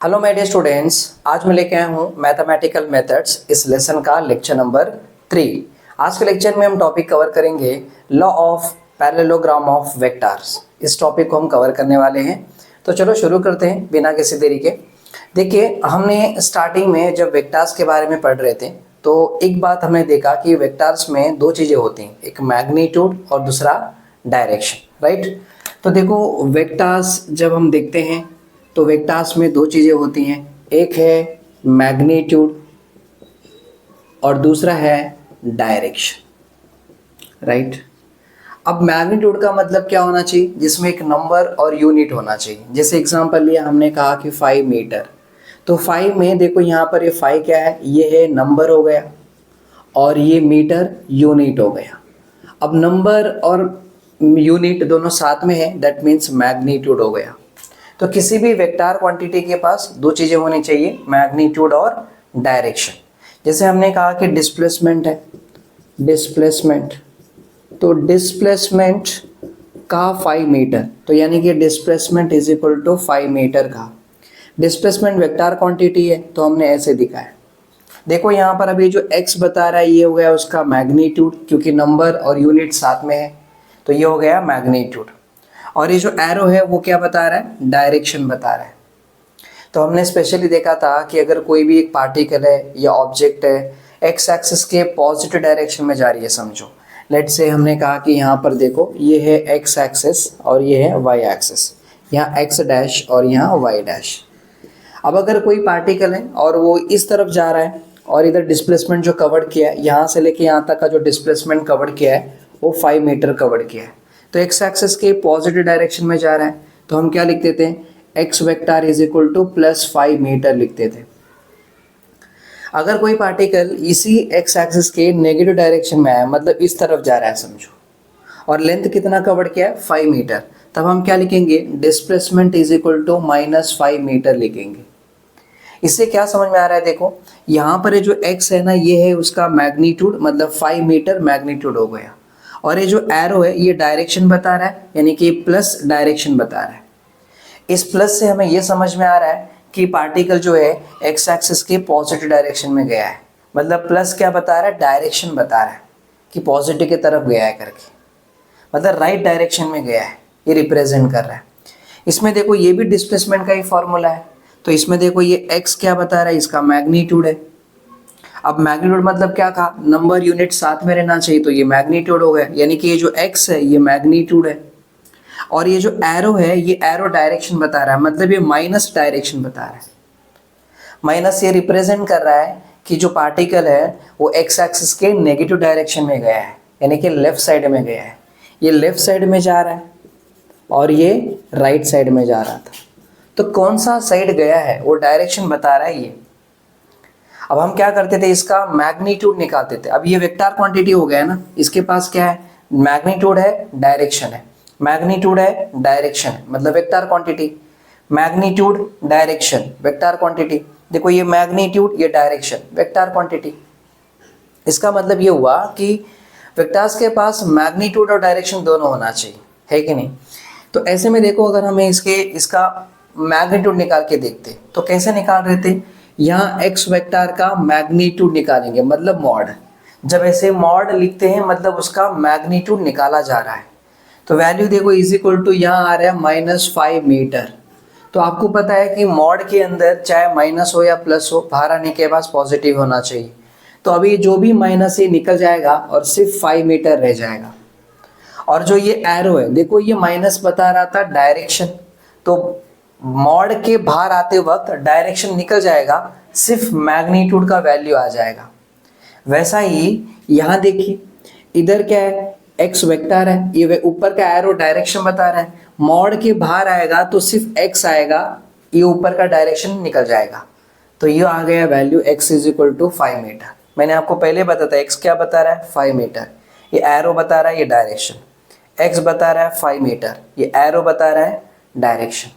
Hello my dear students, आज मैं लेके आया हूँ मैथमेटिकल मेथड्स इस लेसन का लेक्चर नंबर 3। आज के लेक्चर में हम टॉपिक कवर करेंगे law of parallelogram of vectors. इस टॉपिक को हम कवर करने वाले हैं। तो चलो शुरू करते हैं बिना किसी देरी के। देखिए, हमने स्टार्टिंग में जब वेक्टर्स के बारे में पढ़ रहे थे तो एक बात हमने देखा कि वेक्टर्स में दो चीज़ें होती हैं, एक मैग्नीट्यूड और दूसरा डायरेक्शन, राइट। तो देखो, वेक्टर्स जब हम देखते हैं तो वेक्टर्स में दो चीज़ें होती हैं, एक है मैग्नीट्यूड और दूसरा है डायरेक्शन, राइट। अब मैग्नीट्यूड का मतलब क्या होना चाहिए, जिसमें एक नंबर और यूनिट होना चाहिए। जैसे एग्जांपल लिया, हमने कहा कि 5 मीटर, तो 5 में देखो यहाँ पर ये 5 क्या है, ये है नंबर हो गया और ये मीटर यूनिट हो गया। अब नंबर और यूनिट दोनों साथ में है, दैट मीन्स मैग्नीट्यूड हो गया। तो किसी भी वेक्टर क्वांटिटी के पास दो चीज़ें होनी चाहिए, मैग्नीट्यूड और डायरेक्शन। जैसे हमने कहा कि डिस्प्लेसमेंट है, डिस्प्लेसमेंट, तो डिस्प्लेसमेंट का 5 मीटर, तो यानी कि displacement is equal to 5 metre का। डिस्प्लेसमेंट वेक्टर क्वांटिटी है तो हमने ऐसे दिखा है। देखो यहाँ पर अभी जो x बता रहा है ये हो गया उसका मैग्नीट्यूड, क्योंकि नंबर और यूनिट साथ में है तो ये हो गया मैग्नीट्यूड। और ये जो एरो है वो क्या बता रहा है, डायरेक्शन बता रहा है। तो हमने स्पेशली देखा था कि अगर कोई भी एक पार्टिकल है या ऑब्जेक्ट है एक्स एक्सिस के पॉजिटिव डायरेक्शन में जा रही है, समझो लेट्स से हमने कहा कि यहाँ पर देखो ये है एक्स एक्सिस और ये है वाई एक्सिस, यहाँ एक्स डैश और यहाँ वाई डैश। अब अगर कोई पार्टिकल है और वो इस तरफ जा रहा है और इधर डिस्प्लेसमेंट जो कवर किया है, यहाँ से लेके यहाँ तक का जो डिस्प्लेसमेंट कवर किया है वो 5 मीटर कवर किया है, तो एक्स एक्सिस के पॉजिटिव डायरेक्शन में जा रहा है, तो हम क्या लिख देते हैं, x vector is equal to +5 metre लिखते थे। अगर कोई पार्टिकल इसी एक्स एक्सिस के नेगेटिव डायरेक्शन में आया, मतलब इस तरफ जा रहा है समझो, और लेंथ कितना कवर किया है, 5 मीटर, तब हम क्या लिखेंगे, displacement is equal to -5 metre लिखेंगे। इससे क्या समझ में आ रहा है, देखो यहाँ पर जो x है ना, ये है उसका मैग्नीट्यूड, मतलब 5 मीटर मैग्नीट्यूड हो गया, और ये जो एरो है ये डायरेक्शन बता रहा है, यानी कि प्लस डायरेक्शन बता रहा है। इस प्लस से हमें ये समझ में आ रहा है कि पार्टिकल जो है एक्स एक्सिस के पॉजिटिव डायरेक्शन में गया है, मतलब प्लस क्या बता रहा है, डायरेक्शन बता रहा है कि पॉजिटिव की तरफ गया है करके, मतलब राइट डायरेक्शन में गया है, ये रिप्रेजेंट कर रहा है। इसमें देखो ये भी डिस्प्लेसमेंट का ही फॉर्मूला है, तो इसमें देखो ये x क्या बता रहा है, इसका मैग्नीट्यूड है। अब मैग्नीट्यूड मतलब क्या कहा, नंबर यूनिट साथ में रहना चाहिए, तो ये मैग्नीट्यूड हो गया, यानी कि ये जो x है ये मैग्नीट्यूड है, और ये जो एरो है ये एरो डायरेक्शन बता रहा है, मतलब ये माइनस डायरेक्शन बता रहा है। माइनस ये रिप्रेजेंट कर रहा है कि जो पार्टिकल है वो x एक्सिस के नेगेटिव डायरेक्शन में गया है, यानी कि लेफ्ट साइड में गया है, ये लेफ्ट साइड में जा रहा है और ये राइट साइड में जा रहा था। तो कौन सा साइड गया है वो डायरेक्शन बता रहा है ये। अब हम क्या करते थे, इसका मैग्नीट्यूड निकालते थे। अब ये वेक्टर क्वांटिटी हो गया ना, इसके पास क्या है, मैग्नीट्यूड है, डायरेक्शन है, मैग्नीट्यूड है, डायरेक्शन है, मतलब vector quantity, magnitude direction vector quantity. देखो ये मैग्नीट्यूड, ये डायरेक्शन, वेक्टर क्वांटिटी। इसका मतलब ये हुआ कि वेक्टर्स के पास मैग्नीट्यूड और डायरेक्शन दोनों होना चाहिए, है कि नहीं। तो ऐसे में देखो, अगर हमें इसका मैग्नीट्यूड निकाल के देखते तो कैसे निकाल रहे थे, यहाँ x वेक्टर का मैग्नीट्यूड निकालेंगे, मतलब मॉड। जब ऐसे मॉड लिखते हैं मतलब उसका मैग्नीट्यूड निकाला जा रहा है, तो वैल्यू देखो इज इक्वल टू यहाँ आ रहा है -5 मीटर। तो आपको पता है कि मॉड के अंदर चाहे माइनस हो या प्लस हो, बाहर आने के बाद पॉजिटिव होना चाहिए। तो अभी जो भी माइनस ये निकल जाएगा और सिर्फ 5 मीटर रह जाएगा। और जो ये एरो है देखो, ये माइनस बता रहा था डायरेक्शन, तो मॉड के बाहर आते वक्त डायरेक्शन निकल जाएगा, सिर्फ मैग्नीट्यूड का वैल्यू आ जाएगा। वैसा ही यहाँ देखिए, इधर क्या है, x वेक्टर है, ये ऊपर का एरो डायरेक्शन बता रहा है, मॉड के बाहर आएगा तो सिर्फ x आएगा, ये ऊपर का डायरेक्शन निकल जाएगा, तो ये आ गया value x is equal to 5 metre. मैंने आपको पहले बताया x क्या बता रहा है, 5 मीटर, ये एरो बता रहा है, ये डायरेक्शन, x बता रहा है 5 मीटर, ये एरो बता रहा है डायरेक्शन।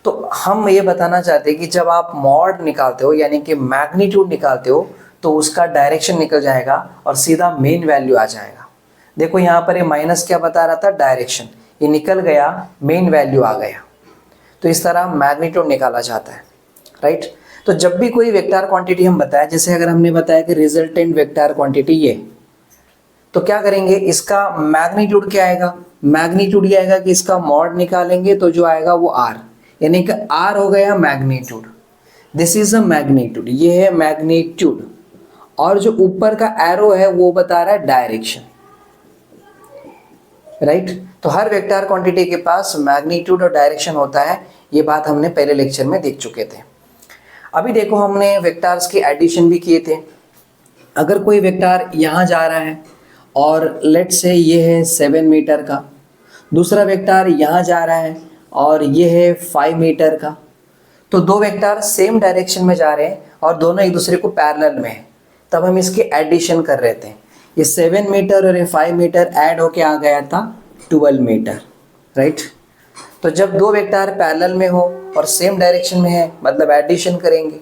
तो हम ये बताना चाहते हैं कि जब आप मॉड निकालते हो यानी कि मैग्नीट्यूड निकालते हो तो उसका डायरेक्शन निकल जाएगा और सीधा मेन वैल्यू आ जाएगा। देखो यहाँ पर ये माइनस क्या बता रहा था, डायरेक्शन, ये निकल गया, मेन वैल्यू आ गया। तो इस तरह मैग्नीट्यूड निकाला जाता है। राइट। तो जब भी कोई वेक्टर क्वांटिटी हम बताएं, जैसे अगर हमने बताया कि रिजल्टेंट वेक्टर क्वांटिटी ये, तो क्या करेंगे, इसका मैग्नीट्यूड क्या आएगा, मैग्नीट्यूड ये आएगा कि इसका मॉड निकालेंगे तो जो आएगा वो आर, यानी कि आर हो गया magnitude, this is a magnitude, ये है मैग्नीट्यूड। और जो ऊपर का एरो है वो बता रहा है डायरेक्शन, राइट। तो हर वेक्टर क्वांटिटी के पास मैग्नीट्यूड और डायरेक्शन होता है, ये बात हमने पहले लेक्चर में देख चुके थे। अभी देखो हमने वेक्टर्स की एडिशन भी किए थे। अगर कोई वेक्टर यहाँ जा रहा है और लेट से ये है 7 मीटर का, दूसरा वेक्टर यहाँ जा रहा है और ये है 5 मीटर का, तो दो वेक्टर सेम डायरेक्शन में जा रहे हैं और दोनों एक दूसरे को पैरेलल में है, तब हम इसकी एडिशन कर रहे थे। ये 7 मीटर और ये 5 मीटर ऐड होके आ गया था 12 मीटर, राइट। तो जब दो वेक्टर पैरेलल में हो और सेम डायरेक्शन में है मतलब एडिशन करेंगे।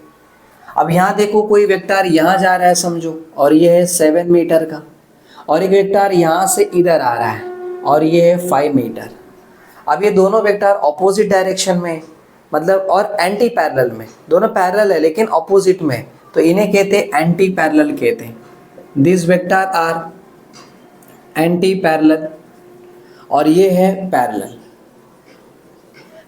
अब यहाँ देखो कोई वेक्टर यहाँ जा रहा है समझो, और ये है 7 मीटर का, और एक वेक्टर यहाँ से इधर आ रहा है और ये है 5 मीटर। अब ये दोनों वेक्टर ऑपोजिट डायरेक्शन में मतलब और एंटी पैरेलल में, दोनों पैरेलल है लेकिन ऑपोजिट में, तो इन्हें कहते हैं एंटी पैरेलल कहते हैं। This vector are antiparallel और ये है पैरेलल।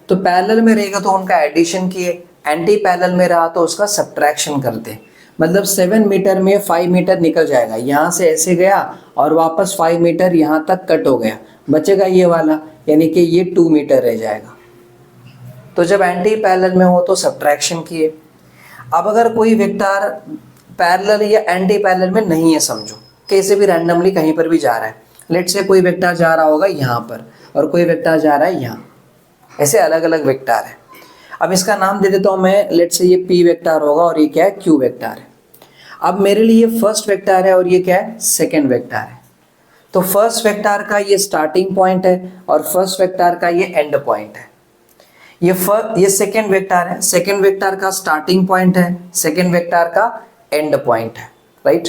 तो पैरेलल में रहेगा तो उनका एडिशन किए, एंटी पैरेलल में रहा तो उसका सब्ट्रैक्शन करते। मतलब 7 मीटर में 5 मीटर निकल जाएगा, यहाँ से ऐसे गया और वापस 5 मीटर यहाँ तक कट हो गया, बचेगा ये वाला, यानी कि ये 2 मीटर रह जाएगा। तो जब एंटी पैरेलल में हो तो सब्ट्रैक्शन किए। अब अगर कोई वेक्टर पैरेलल या एंटी पैरेलल में नहीं है समझो, कैसे भी रैंडमली कहीं पर भी जा रहा है, लेट से कोई वेक्टर जा रहा होगा यहाँ पर और कोई वेक्टर जा रहा है यहाँ, ऐसे अलग अलग वेक्टर है। अब इसका नाम दे देता हूँ मैं, लेट से ये पी वेक्टर होगा और ये क्या है, क्यू वेक्टर है। अब मेरे लिए ये फर्स्ट वेक्टर है और ये क्या है, सेकेंड वेक्टर है। तो फर्स्ट वेक्टर का ये स्टार्टिंग पॉइंट है और फर्स्ट वेक्टर का ये एंड पॉइंट है। ये सेकेंड वेक्टर है, सेकेंड वेक्टर का स्टार्टिंग पॉइंट है, सेकेंड वेक्टर का एंड पॉइंट है, राइट।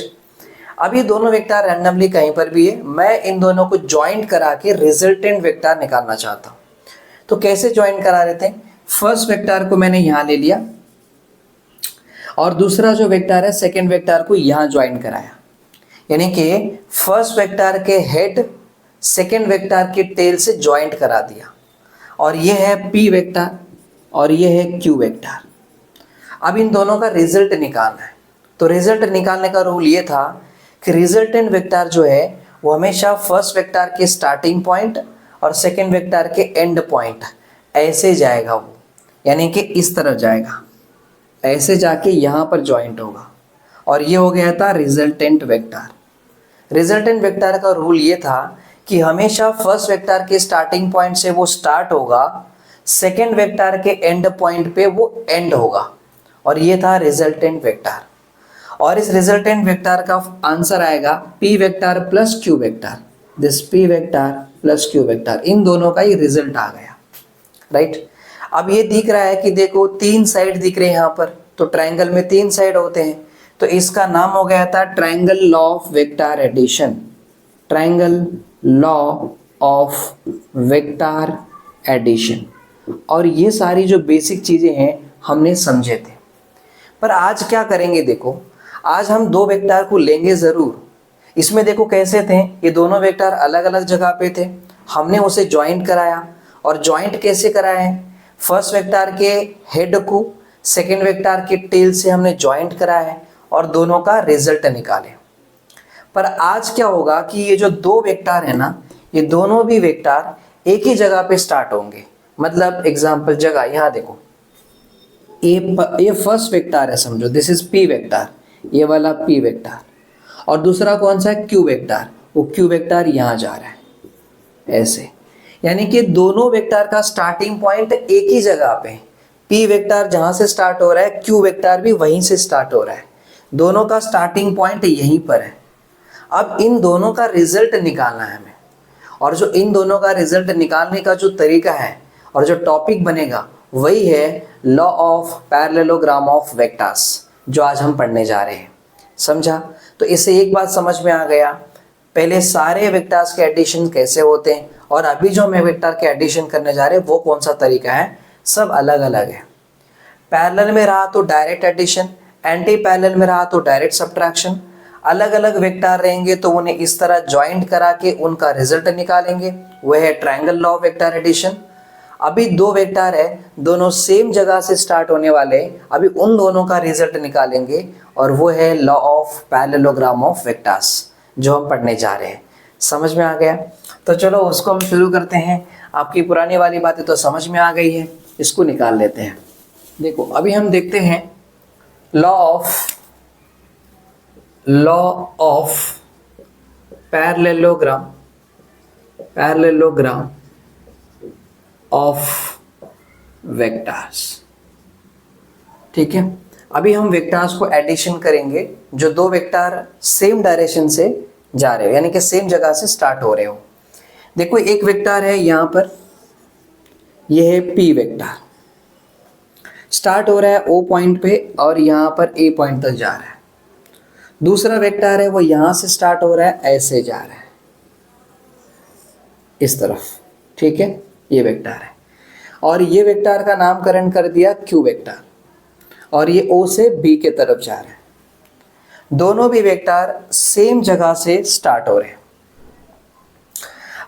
अब ये दोनों वेक्टर रैंडमली कहीं पर भी है, मैं इन दोनों को ज्वाइंट करा के रिजल्टेंट वेक्टर निकालना चाहता हूँ। तो कैसे ज्वाइंट करा रहे थे, फर्स्ट वेक्टर को मैंने यहाँ ले लिया और दूसरा जो वेक्टर है सेकेंड वेक्टर को यहाँ ज्वाइंट कराया, यानी कि फर्स्ट वेक्टर के हेड सेकेंड वेक्टर के टेल से ज्वाइंट करा दिया, और ये है पी वेक्टर और ये है क्यू वेक्टर। अब इन दोनों का रिजल्ट निकालना है। तो रिजल्ट निकालने का रूल ये था कि रिजल्टेंट वेक्टर जो है वो हमेशा फर्स्ट वेक्टर के स्टार्टिंग पॉइंट और सेकेंड वेक्टर के एंड पॉइंट ऐसे जाएगा वो, यानी कि इस तरफ जाएगा, ऐसे जाके यहाँ पर ज्वाइंट होगा, और ये हो गया था रिजल्टेंट वेक्टर। रिजल्टेंट वेक्टर का रूल ये था कि हमेशा फर्स्ट वेक्टर के स्टार्टिंग पॉइंट से वो स्टार्ट होगा, सेकेंड वेक्टर के एंड पॉइंट पे वो एंड होगा, और ये था रिजल्टेंट वेक्टर। और इस रिजल्टेंट वेक्टर का आंसर आएगा P vector plus Q vector, this P vector plus Q vector, इन दोनों का ही रिजल्ट आ गया, राइट। अब ये दिख रहा है कि देखो 3 साइड दिख रहे हैं यहाँ पर, तो ट्रायंगल में 3 साइड होते हैं, तो इसका नाम हो गया था triangle law of vector addition, triangle law of vector addition. और ये सारी जो बेसिक चीज़ें हैं हमने समझे थे। पर आज क्या करेंगे, देखो आज हम 2 वेक्टर को लेंगे ज़रूर। इसमें देखो कैसे थे, ये दोनों वेक्टर अलग अलग जगह पे थे, हमने उसे ज्वाइंट कराया। और ज्वाइंट कैसे कराए, फर्स्ट वेक्टर के हेड को सेकेंड वेक्टर के टेल से हमने ज्वाइंट कराया है और दोनों का रिजल्ट निकाले। पर आज क्या होगा कि ये जो 2 वेक्टर है ना, ये दोनों भी वेक्टर एक ही जगह पे स्टार्ट होंगे। मतलब एग्जांपल जगह यहाँ देखो, ये फर्स्ट वेक्टर है समझो, दिस इज पी वेक्टर, ये वाला पी वेक्टर, और दूसरा कौन सा है, क्यू वेक्टर, वो क्यू वेक्टर यहाँ जा रहा है ऐसे, यानी कि दोनों वेक्टर का स्टार्टिंग पॉइंट एक ही जगह पे, पी वेक्टर जहाँ से स्टार्ट हो रहा है क्यू वेक्टर भी वहीं से स्टार्ट हो रहा है, दोनों का स्टार्टिंग पॉइंट यहीं पर है। अब इन दोनों का रिजल्ट निकालना है हमें, और जो इन दोनों का रिजल्ट निकालने का जो तरीका है और जो टॉपिक बनेगा वही है law of parallelogram of vectors, जो आज हम पढ़ने जा रहे हैं। समझा? तो इससे एक बात समझ में आ गया, पहले सारे वेक्टर्स के एडिशन कैसे होते हैं और अभी जो हम वेक्टर के एडिशन करने जा रहे हैं वो कौन सा तरीका है, सब अलग अलग है। पैरेलल में रहा तो डायरेक्ट एडिशन, एंटी पैरेलल में रहा तो डायरेक्ट सब्ट्रैक्शन। अलग अलग वेक्टर रहेंगे तो उन्हें इस तरह ज्वाइंट करा के उनका रिजल्ट निकालेंगे, वह है triangle law of vector addition. अभी दो वेक्टर है, दोनों सेम जगह से स्टार्ट होने वाले, अभी उन दोनों का रिजल्ट निकालेंगे और वो है law of parallelogram of vectors जो हम पढ़ने जा रहे हैं। समझ में आ गया? तो चलो उसको हम शुरू करते हैं। आपकी पुरानी वाली बातें तो समझ में आ गई है, इसको निकाल लेते हैं। देखो अभी हम देखते हैं law of parallelogram of vectors. ठीक है, अभी हम वेक्टर्स को एडिशन करेंगे जो दो वेक्टर सेम डायरेक्शन से जा रहे हो, यानी कि सेम जगह से स्टार्ट हो रहे हो। देखो एक वेक्टर है यहाँ पर, यह है पी वेक्टर, स्टार्ट हो रहा है ओ पॉइंट पे और यहाँ पर ए पॉइंट तक जा रहा है। दूसरा वेक्टर है वो यहाँ से स्टार्ट हो रहा है, ऐसे जा रहा है इस तरफ। ठीक है, ये वेक्टर है और ये वेक्टर का नामकरण कर दिया क्यू वेक्टर और ये ओ से बी के तरफ जा रहा है। दोनों भी वेक्टर सेम जगह से स्टार्ट हो रहे हैं।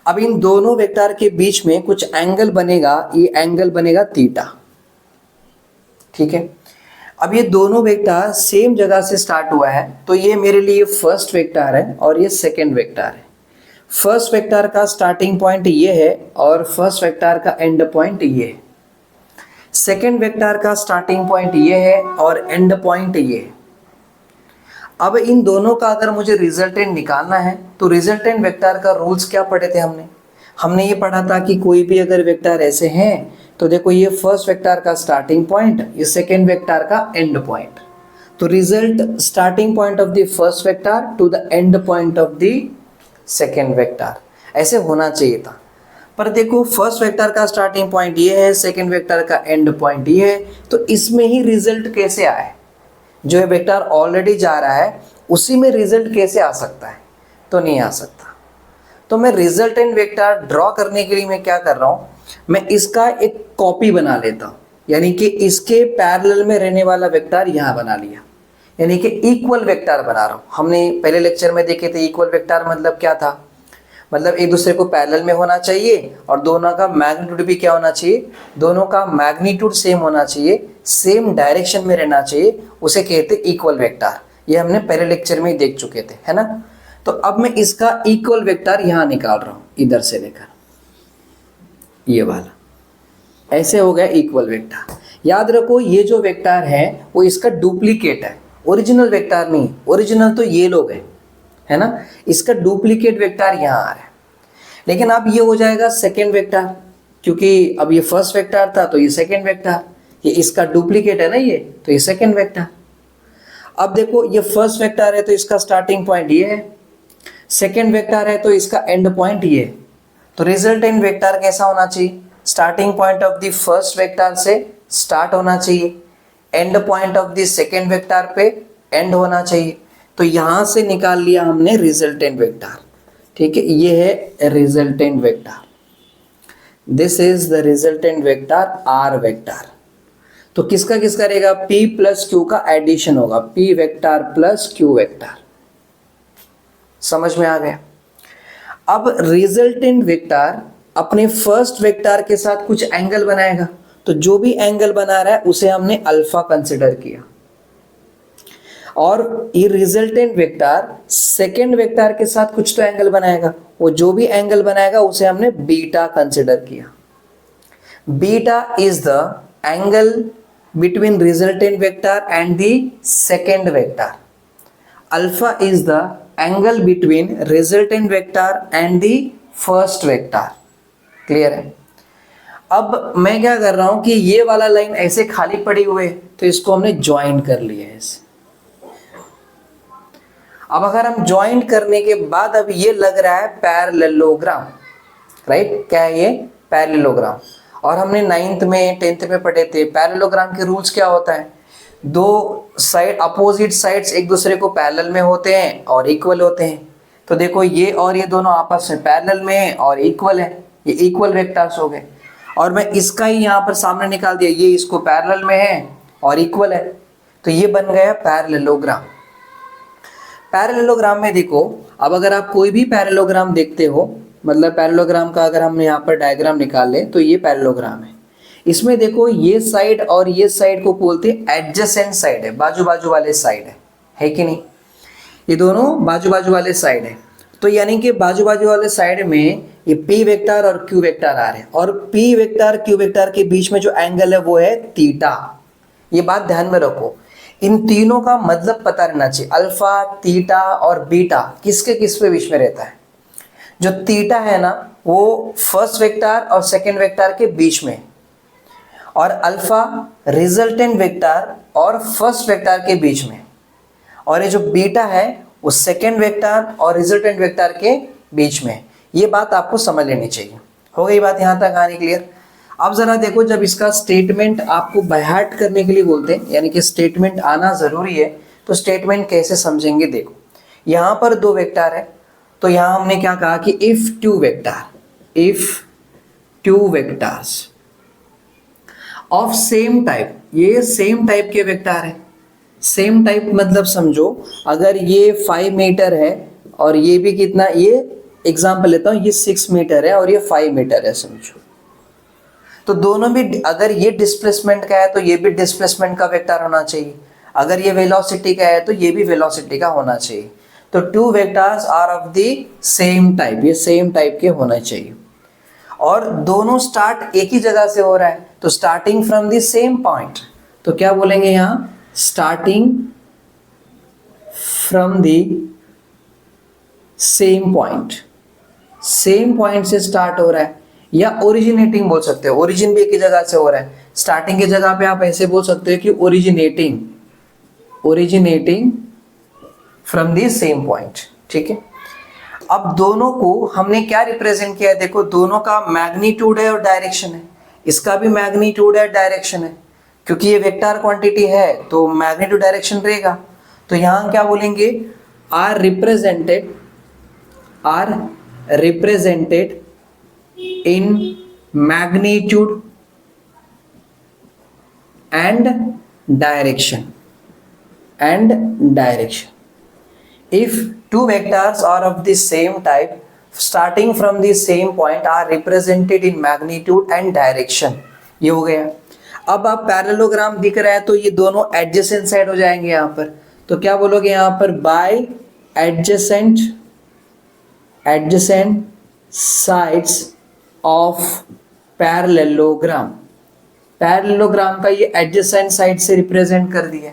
अब इन दोनों वेक्टर के बीच में कुछ एंगल बनेगा, ये एंगल बनेगा थीटा। ठीक है, अब ये दोनों वेक्टर सेम जगह से स्टार्ट हुआ है तो ये मेरे लिए फर्स्ट वेक्टर है और ये सेकंड वेक्टर है। फर्स्ट वेक्टर का स्टार्टिंग पॉइंट ये है और फर्स्ट वेक्टर का एंड पॉइंट ये है। सेकंड वेक्टर का स्टार्टिंग पॉइंट ये है और एंड पॉइंट ये है। अब इन दोनों का अगर मुझे रिजल्टेंट निकालना है तो रिजल्टेंट वेक्टर का रूल्स क्या पढ़े थे हमने ये पढ़ा था कि कोई भी अगर वेक्टर ऐसे हैं तो देखो ये फर्स्ट वेक्टर का स्टार्टिंग पॉइंट, ये सेकंड वेक्टर का एंड पॉइंट। तो result starting point of the first vector to the end point of the second vector, ऐसे होना चाहिए था। पर देखो फर्स्ट वेक्टर का स्टार्टिंग पॉइंट ये है, सेकंड वेक्टर का एंड पॉइंट ये है, तो इसमें ही रिजल्ट कैसे आए? जो है वेक्टर ऑलरेडी जा रहा है उसी में रिजल्ट कैसे आ सकता है? तो नहीं आ सकता। तो मैं रिजल्टेंट वेक्टर ड्रॉ करने के लिए मैं क्या कर रहा हूँ, मैं इसका एक कॉपी बना लेता हूँ, यानी कि इसके पैरेलल में रहने वाला वेक्टर यहाँ बना लिया, यानी कि इक्वल वेक्टर बना रहा हूँ। हमने पहले लेक्चर में देखे थे इक्वल वेक्टर मतलब क्या था, मतलब एक दूसरे को पैरेलल में होना चाहिए और दोनों का मैग्नीट्यूड भी क्या होना चाहिए, दोनों का मैग्नीट्यूड सेम होना चाहिए, सेम डायरेक्शन में रहना चाहिए, उसे कहते इक्वल वेक्टर। ये हमने पहले लेक्चर में ही देख चुके थे, है ना। तो अब मैं इसका इक्वल वेक्टर यहाँ निकाल रहा हूँ, इधर से लेकर ये वाला, ऐसे हो गया इक्वल वेक्टर। याद रखो ये जो वेक्टर है वो इसका डुप्लीकेट है, ओरिजिनल वेक्टर नहीं। ओरिजिनल तो ये लोग हैं, है ना, इसका डुप्लीकेट वेक्टर यहाँ आ रहा है। लेकिन अब ये हो जाएगा सेकेंड वेक्टर, क्योंकि अब ये फर्स्ट वेक्टर था तो ये सेकेंड वेक्टर, ये इसका डुप्लीकेट है ना ये, तो ये सेकेंड वेक्टर। अब देखो ये फर्स्ट वेक्टर है तो इसका स्टार्टिंग पॉइंट ये है, सेकेंड वेक्टर है तो इसका एंड पॉइंट ये है। तो रिजल्टेंट वेक्टर कैसा होना चाहिए, starting point of the first vector से स्टार्ट होना चाहिए, and point of the second vector पे एंड होना चाहिए। तो यहाँ से निकाल लिया हमने रिजल्टेंट वेक्टर। ठीक है, ये है resultant vector, this is the resultant vector R vector. तो किसका किसका रहेगा, p प्लस क्यू का एडिशन होगा, p vector plus q vector. समझ में आ गया। अब रिजल्टेंट वेक्टर अपने फर्स्ट वेक्टर के साथ कुछ एंगल बनाएगा, तो जो भी एंगल बना रहा है उसे हमने अल्फा कंसिडर किया, और ये रिजल्टेंट वेक्टर सेकेंड वेक्टर के साथ कुछ तो एंगल बनाएगा, वो जो भी एंगल बनाएगा उसे हमने बीटा कंसिडर किया। Beta is the angle between resultant vector and the second vector, alpha is the angle between resultant vector and the first vector. Clear है। अब मैं क्या कर रहा हूं कि ये वाला लाइन ऐसे खाली पड़ी हुई है तो इसको हमने ज्वाइन कर लिया है ऐसे। अब अगर हम ज्वाइन करने के बाद अब ये लग रहा है पैरेललोग्राम, राइट, क्या है ये, पैरेललोग्राम। और हमने 9th में 10th में पढ़े थे पैरेललोग्राम के रूल्स क्या होता है, दो साइड अपोजिट साइड्स एक दूसरे को पैरेलल में होते हैं और इक्वल होते हैं। तो देखो ये और ये दोनों आपस में पैरेलल में है और इक्वल है, ये इक्वल वेक्टर्स हो गए। और मैं इसका ही यहाँ पर सामने निकाल दिया, ये इसको पैरेलल में है और इक्वल है, तो ये बन गया पैरेललोग्राम। पैरेललोग्राम में देखो, अब अगर आप कोई भी पैरेललोग्राम देखते हो, मतलब पैरेललोग्राम का अगर हम यहाँ पर डायग्राम निकाल लें तो ये पैरेललोग्राम है। इसमें देखो ये साइड और ये साइड को बोलते हैं एडजेसेंट साइड है, बाजू बाजू वाले साइड है कि नहीं? ये दोनों बाजू बाजू वाले साइड है, तो यानी कि बाजू बाजू वाले साइड में ये P वेक्टर और Q वेक्टर आ रहे हैं, और P वेक्टर Q वेक्टर के बीच में जो एंगल है वो है थीटा। ये बात ध्यान में रखो, इन तीनों का मतलब पता रहना चाहिए, अल्फा, थीटा और बीटा किसके किस पे बीच में रहता है। जो थीटा है ना वो फर्स्ट वेक्टर और सेकंड वेक्टर के बीच में, और अल्फा रिजल्टेंट वेक्टर और फर्स्ट वेक्टर के बीच में, और ये जो बीटा है वो सेकंड वेक्टर और रिजल्टेंट वेक्टर के बीच में। ये बात आपको समझ लेनी चाहिए। हो गई बात यहाँ तक आने क्लियर? अब जरा देखो, जब इसका स्टेटमेंट आपको बाय हार्ट करने के लिए बोलते हैं, यानी कि स्टेटमेंट आना जरूरी है, तो स्टेटमेंट कैसे समझेंगे? देखो यहाँ पर दो वेक्टर है, तो यहाँ हमने क्या कहा कि if two vectors of same type, ये सेम टाइप के वेक्टर है। सेम टाइप मतलब समझो, अगर ये 5 मीटर है और ये भी कितना, ये एग्जाम्पल लेता हूँ, ये 6 मीटर है और ये 5 मीटर है समझो, तो दोनों भी, अगर ये डिस्प्लेसमेंट का है तो ये भी डिस्प्लेसमेंट का वेक्टर होना चाहिए, अगर ये वेलोसिटी का है तो ये भी वेलोसिटी का होना चाहिए। तो two vectors are of the same type, ये सेम टाइप के होना चाहिए, और दोनों स्टार्ट एक ही जगह से हो रहा है, तो starting from the same point, तो क्या बोलेंगे यहाँ? Starting from the same point, same point से स्टार्ट हो रहा है, या ओरिजिनेटिंग बोल सकते हो, ओरिजिन भी एक ही जगह से हो रहा है। स्टार्टिंग की जगह पे आप ऐसे बोल सकते हो कि originating from the same point, ठीक है। अब दोनों को हमने क्या रिप्रेजेंट किया है? देखो दोनों का मैग्नीट्यूड है और डायरेक्शन है, इसका भी मैग्नीट्यूड है, डायरेक्शन है, क्योंकि ये वेक्टर क्वांटिटी है तो मैग्नीट्यूड डायरेक्शन रहेगा। तो यहाँ क्या बोलेंगे? Are represented in magnitude and direction, if two vectors are of the same type starting from the same point are represented in magnitude and direction। ये हो गया। अब आप पैरेललोग्राम दिख रहा है तो ये दोनों एडजेसेंट साइड हो जाएंगे यहाँ पर, तो क्या बोलोगे यहाँ पर? By adjacent sides of parallelogram. Parallelogram का ये एडजेसेंट साइड से रिप्रेजेंट कर दिया,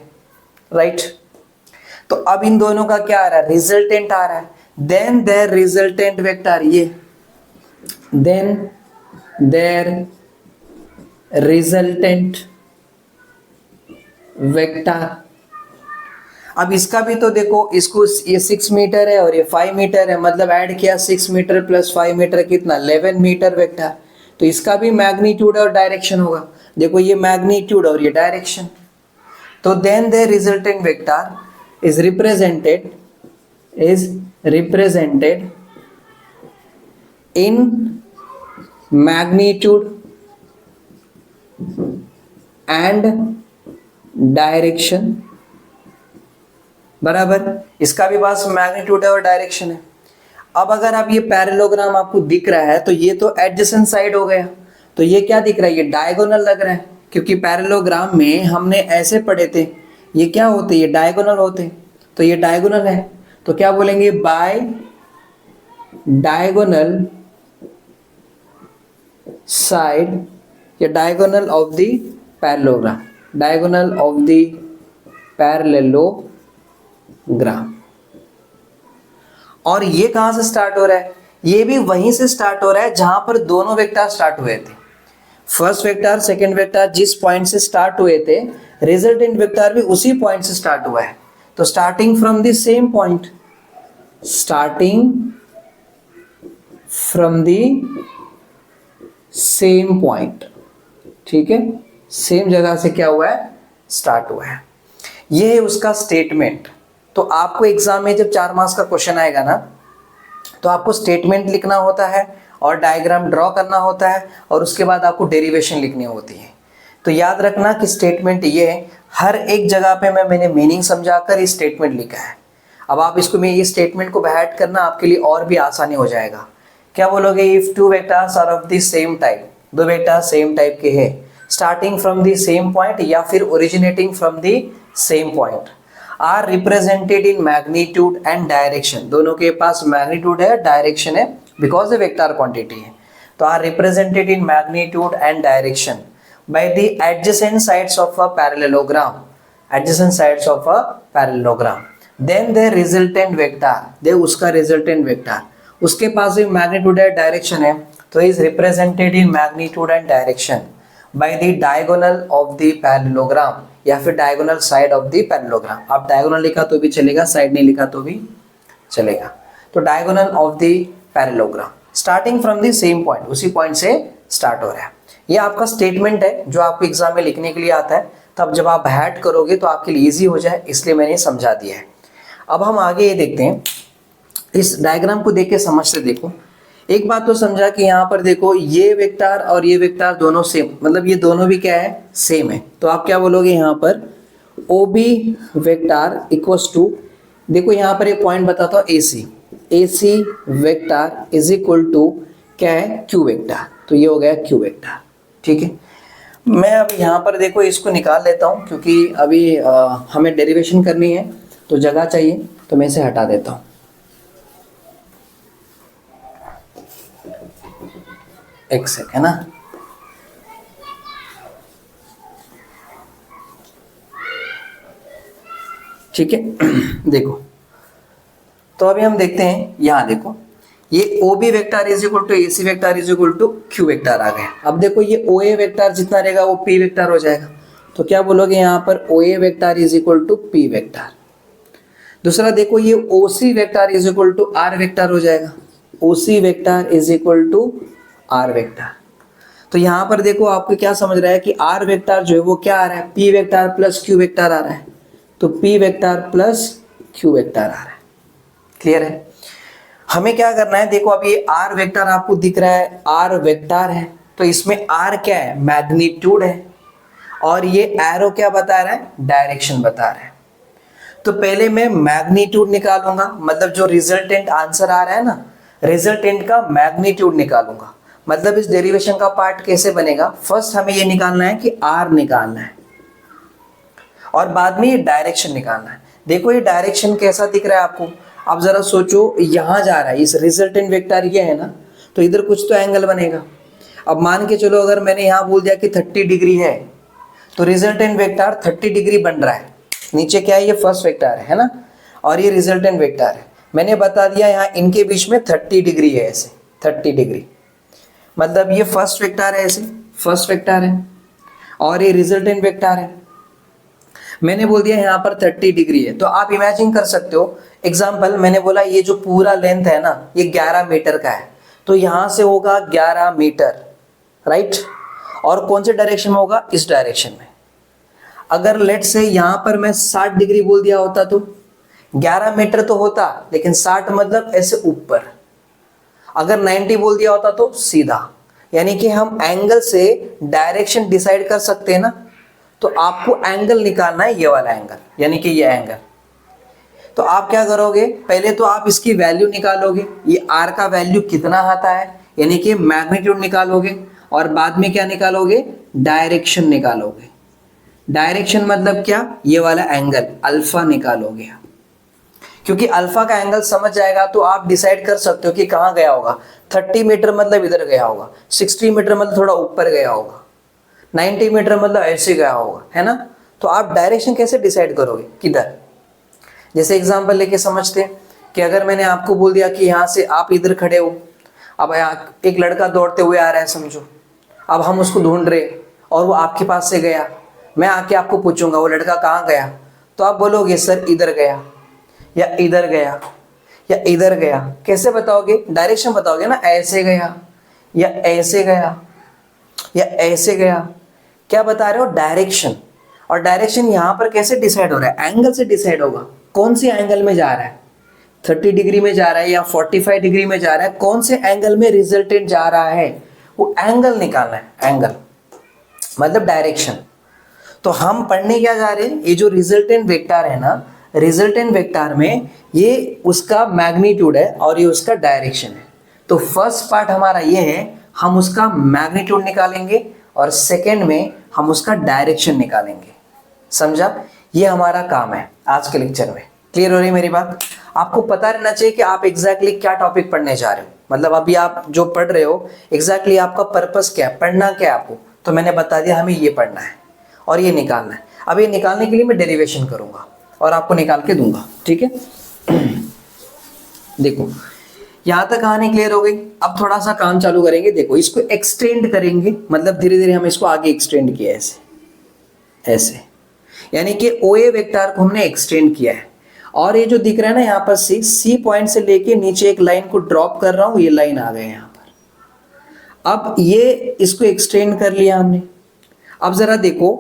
राइट। तो अब इन दोनों का क्या आ रहा है? रिजल्टेंट आ रहा है। देन देयर रिजल्टेंट वेक्टर, ये देन देयर रिजल्टेंट वेक्टर। अब इसका भी तो देखो, इसको ये 6 मीटर है और ये 5 मीटर है, मतलब ऐड किया 6 मीटर प्लस 5 मीटर कितना? 11 मीटर वेक्टर। तो इसका भी मैग्नीट्यूड और डायरेक्शन होगा। देखो ये मैग्नीट्यूड और ये डायरेक्शन। तो then the resultant vector is represented in magnitude and direction, बराबर। इसका भी पास मैग्नीट्यूड है और डायरेक्शन है। अब अगर आप ये पैरेललोग्राम आपको दिख रहा है तो ये तो एडजेसेंट साइड हो गया, तो ये क्या दिख रहा है? ये डायगोनल लग रहा है, क्योंकि पैरेललोग्राम में हमने ऐसे पढ़े थे, ये क्या होते? ये डायगोनल होते, तो ये डायगोनल है। तो क्या बोलेंगे? बाय डायगोनल साइड, या diagonal of the parallelogram, diagonal of the parallelogram. और ये कहां से स्टार्ट हो रहा है? ये भी वहीं से स्टार्ट हो रहा है जहां पर दोनों वेक्टर स्टार्ट हुए थे। फर्स्ट वेक्टर सेकंड वेक्टर जिस पॉइंट से स्टार्ट हुए थे, रिजल्टेंट वेक्टर भी उसी पॉइंट से स्टार्ट हुआ है। तो starting from the same point, starting from the same point, ठीक है, सेम जगह से क्या हुआ है? स्टार्ट हुआ है। ये है उसका स्टेटमेंट। तो आपको एग्जाम में जब 4 मार्क्स का क्वेश्चन आएगा ना, तो आपको स्टेटमेंट लिखना होता है और डायग्राम ड्रॉ करना होता है, और उसके बाद आपको डेरिवेशन लिखनी होती है। तो याद रखना कि स्टेटमेंट ये है, हर एक जगह पे मैंने मीनिंग समझाकर ये स्टेटमेंट लिखा है। अब आप इसको मैं ये स्टेटमेंट को बैठ करना आपके लिए और भी आसानी हो जाएगा। क्या बोलोगे? If two vectors are of the same type, दो वेक्टर सेम टाइप के हैं, starting from the same point या फिर originating from the same point, are represented in magnitude and direction, दोनों के पास मैग्नीट्यूड है, डायरेक्शन है, बिकॉज ए वेक्टर क्वांटिटी है, तो are represented in magnitude and direction by the adjacent sides of a parallelogram, adjacent sides of a parallelogram, then the resultant vector, दे उसका resultant vector, उसके पास भी magnitude है, direction है, तो is represented in magnitude and direction by the diagonal of the parallelogram, या फिर diagonal side of the parallelogram। आप diagonal लिखा तो भी चलेगा, side नहीं लिखा तो भी चलेगा, तो diagonal of the parallelogram starting from the same point, उसी point से start हो रहा है। ये आपका स्टेटमेंट है जो आपको एग्जाम में लिखने के लिए आता है, तब जब आप हैड करोगे तो आपके लिए इजी हो जाए, इसलिए मैंने समझा दिया है। अब हम आगे ये देखते हैं, इस डायग्राम को देख के समझते। देखो एक बात तो समझा कि यहाँ पर देखो ये वेक्टर और ये वेक्टर दोनों सेम, मतलब ये दोनों भी क्या है? सेम है। तो आप क्या बोलोगे यहाँ पर? O B vector equals to, देखो यहाँ पर एक पॉइंट बताता हूँ, A C vector is equal to क्या है? Q vector. तो ये हो गया क्यू वेक्टर, ठीक है। मैं अब यहाँ पर देखो इसको निकाल लेता हूँ, क्योंकि अभी हमें डेरिवेशन करनी है तो जगह चाहिए, तो मैं इसे हटा देता हूँ। एक सेक है ना, ठीक है। देखो तो अभी हम देखते हैं, यहाँ देखो ये O B vector is equal to A C vector is equal to Q vector आ गया। अब देखो ये ओ ए वेक्टर जितना रहेगा वो पी वेक्टर हो जाएगा, तो क्या बोलोगे यहाँ पर? O A vector is equal to P vector. दूसरा देखो ये O C vector is equal to R vector हो जाएगा, O C vector is equal to R vector. तो यहाँ पर देखो आपको क्या समझ रहा है कि आर वेक्टर जो है वो क्या आ रहा है? P vector plus Q vector आ रहा है, तो P vector plus Q vector आ रहा है। क्लियर है? हमें क्या करना है? देखो अब ये आर वेक्टर आपको दिख रहा है, आर वेक्टर है, तो इसमें आर क्या है? मैग्नीट्यूड है, और ये एरो क्या बता रहा है? डायरेक्शन बता रहा है। तो पहले मैं मैग्नीट्यूड निकालूंगा, मतलब जो रिजल्टेंट आंसर आ रहा है ना, रिजल्टेंट का मैग्नीट्यूड निकालूंगा। मतलब इस डेरिवेशन का पार्ट कैसे बनेगा? फर्स्ट हमें ये निकालना है कि आर निकालना है, और बाद में ये डायरेक्शन निकालना है। देखो ये डायरेक्शन कैसा दिख रहा है आपको? अब जरा सोचो, यहां जा रहा है, इस रिजल्टेंट वेक्टर ये है ना, तो इधर कुछ तो एंगल बनेगा। अब मान के चलो अगर मैंने यहां बोल दिया कि 30 डिग्री है, तो रिजल्टेंट वेक्टर 30 डिग्री बन रहा है। नीचे क्या है? ये फर्स्ट वेक्टर है ना, और ये रिजल्टेंट वेक्टर है। मैंने बता दिया यहाँ इनके बीच में 30 डिग्री है, ऐसे 30 डिग्री, मतलब ये फर्स्ट वेक्टर है, ऐसे फर्स्ट वेक्टर है, और ये रिजल्टेंट वेक्टर है। मैंने बोल दिया यहाँ पर 30 डिग्री है, तो आप इमेजिन कर सकते हो। एग्जाम्पल मैंने बोला ये जो पूरा लेंथ है ना, ये 11 मीटर का है, तो यहाँ से होगा 11 मीटर, राइट। और कौन से डायरेक्शन में होगा? इस डायरेक्शन में। अगर लेट से यहाँ पर मैं 60 डिग्री बोल दिया होता तो 11 मीटर तो होता, लेकिन 60 मतलब ऐसे ऊपर। अगर 90 बोल दिया होता तो सीधा। यानी कि हम एंगल से डायरेक्शन डिसाइड कर सकते हैं ना, तो आपको एंगल निकालना है, ये वाला एंगल, यानी कि ये एंगल। तो आप क्या करोगे? पहले तो आप इसकी वैल्यू निकालोगे, ये आर का वैल्यू कितना आता है, यानी कि मैग्नीट्यूड निकालोगे, और बाद में क्या निकालोगे? डायरेक्शन निकालोगे। डायरेक्शन मतलब क्या? ये वाला एंगल अल्फा निकालोगे, क्योंकि अल्फा का एंगल समझ जाएगा तो आप डिसाइड कर सकते हो कि कहाँ गया होगा। 30 मीटर मतलब इधर गया होगा, 60 मीटर मतलब थोड़ा ऊपर गया होगा, 90 मीटर मतलब ऐसे गया होगा, है ना। तो आप डायरेक्शन कैसे डिसाइड करोगे? किधर? जैसे एग्जांपल लेके समझते हैं कि अगर मैंने आपको बोल दिया कि यहाँ से आप इधर खड़े हो, अब एक लड़का दौड़ते हुए आ रहा है समझो, अब हम उसको ढूंढ रहे और वो आपके पास से गया, मैं आके आपको पूछूंगा वो लड़का कहाँ गया, तो आप बोलोगे सर इधर गया, या इधर गया, या इधर गया। कैसे बताओगे? डायरेक्शन बताओगे ना, ऐसे गया, या ऐसे गया, या ऐसे गया। क्या बता रहे हो? डायरेक्शन। और डायरेक्शन यहाँ पर कैसे डिसाइड हो रहा है? एंगल से डिसाइड होगा। कौन से एंगल में जा रहा है? 30 डिग्री में जा रहा है या 45 डिग्री में जा रहा है? कौन से एंगल में रिजल्टेंट जा रहा है, वो एंगल निकालना है। एंगल मतलब डायरेक्शन। तो हम पढ़ने क्या जा रहे हैं, ये जो रिजल्टेंट वेक्टर है ना, रिजल्टेंट वेक्टर में ये उसका मैग्नीट्यूड है और ये उसका डायरेक्शन है। तो फर्स्ट पार्ट हमारा ये है, हम उसका मैग्नीट्यूड निकालेंगे और सेकेंड में हम उसका डायरेक्शन निकालेंगे। समझा? ये हमारा काम है आज के लेक्चर में। क्लियर हो रही है मेरी बात? आपको पता रहना चाहिए कि आप एग्जैक्टली क्या टॉपिक पढ़ने जा रहे हो, मतलब अभी आप जो पढ़ रहे हो एग्जैक्टली आपका पर्पस क्या है, पढ़ना क्या है आपको। तो मैंने बता दिया हमें ये पढ़ना है और ये निकालना है। अब ये निकालने के लिए मैं डेरिवेशन करूंगा और आपको निकाल के दूंगा, ठीक है। देखो यहाँ तक कहानी क्लियर हो गई। अब थोड़ा सा काम चालू करेंगे। देखो इसको एक्सटेंड करेंगे, मतलब धीरे धीरे हम इसको आगे एक्सटेंड किया ऐसे ऐसे, यानी कि OA वेक्टर को हमने एक्सटेंड किया है। और ये जो दिख रहा है ना यहाँ पर सी पॉइंट से लेके नीचे एक लाइन को ड्रॉप कर रहा हूं, ये लाइन आ गए यहाँ पर। अब ये इसको एक्सटेंड कर लिया हमने। अब जरा देखो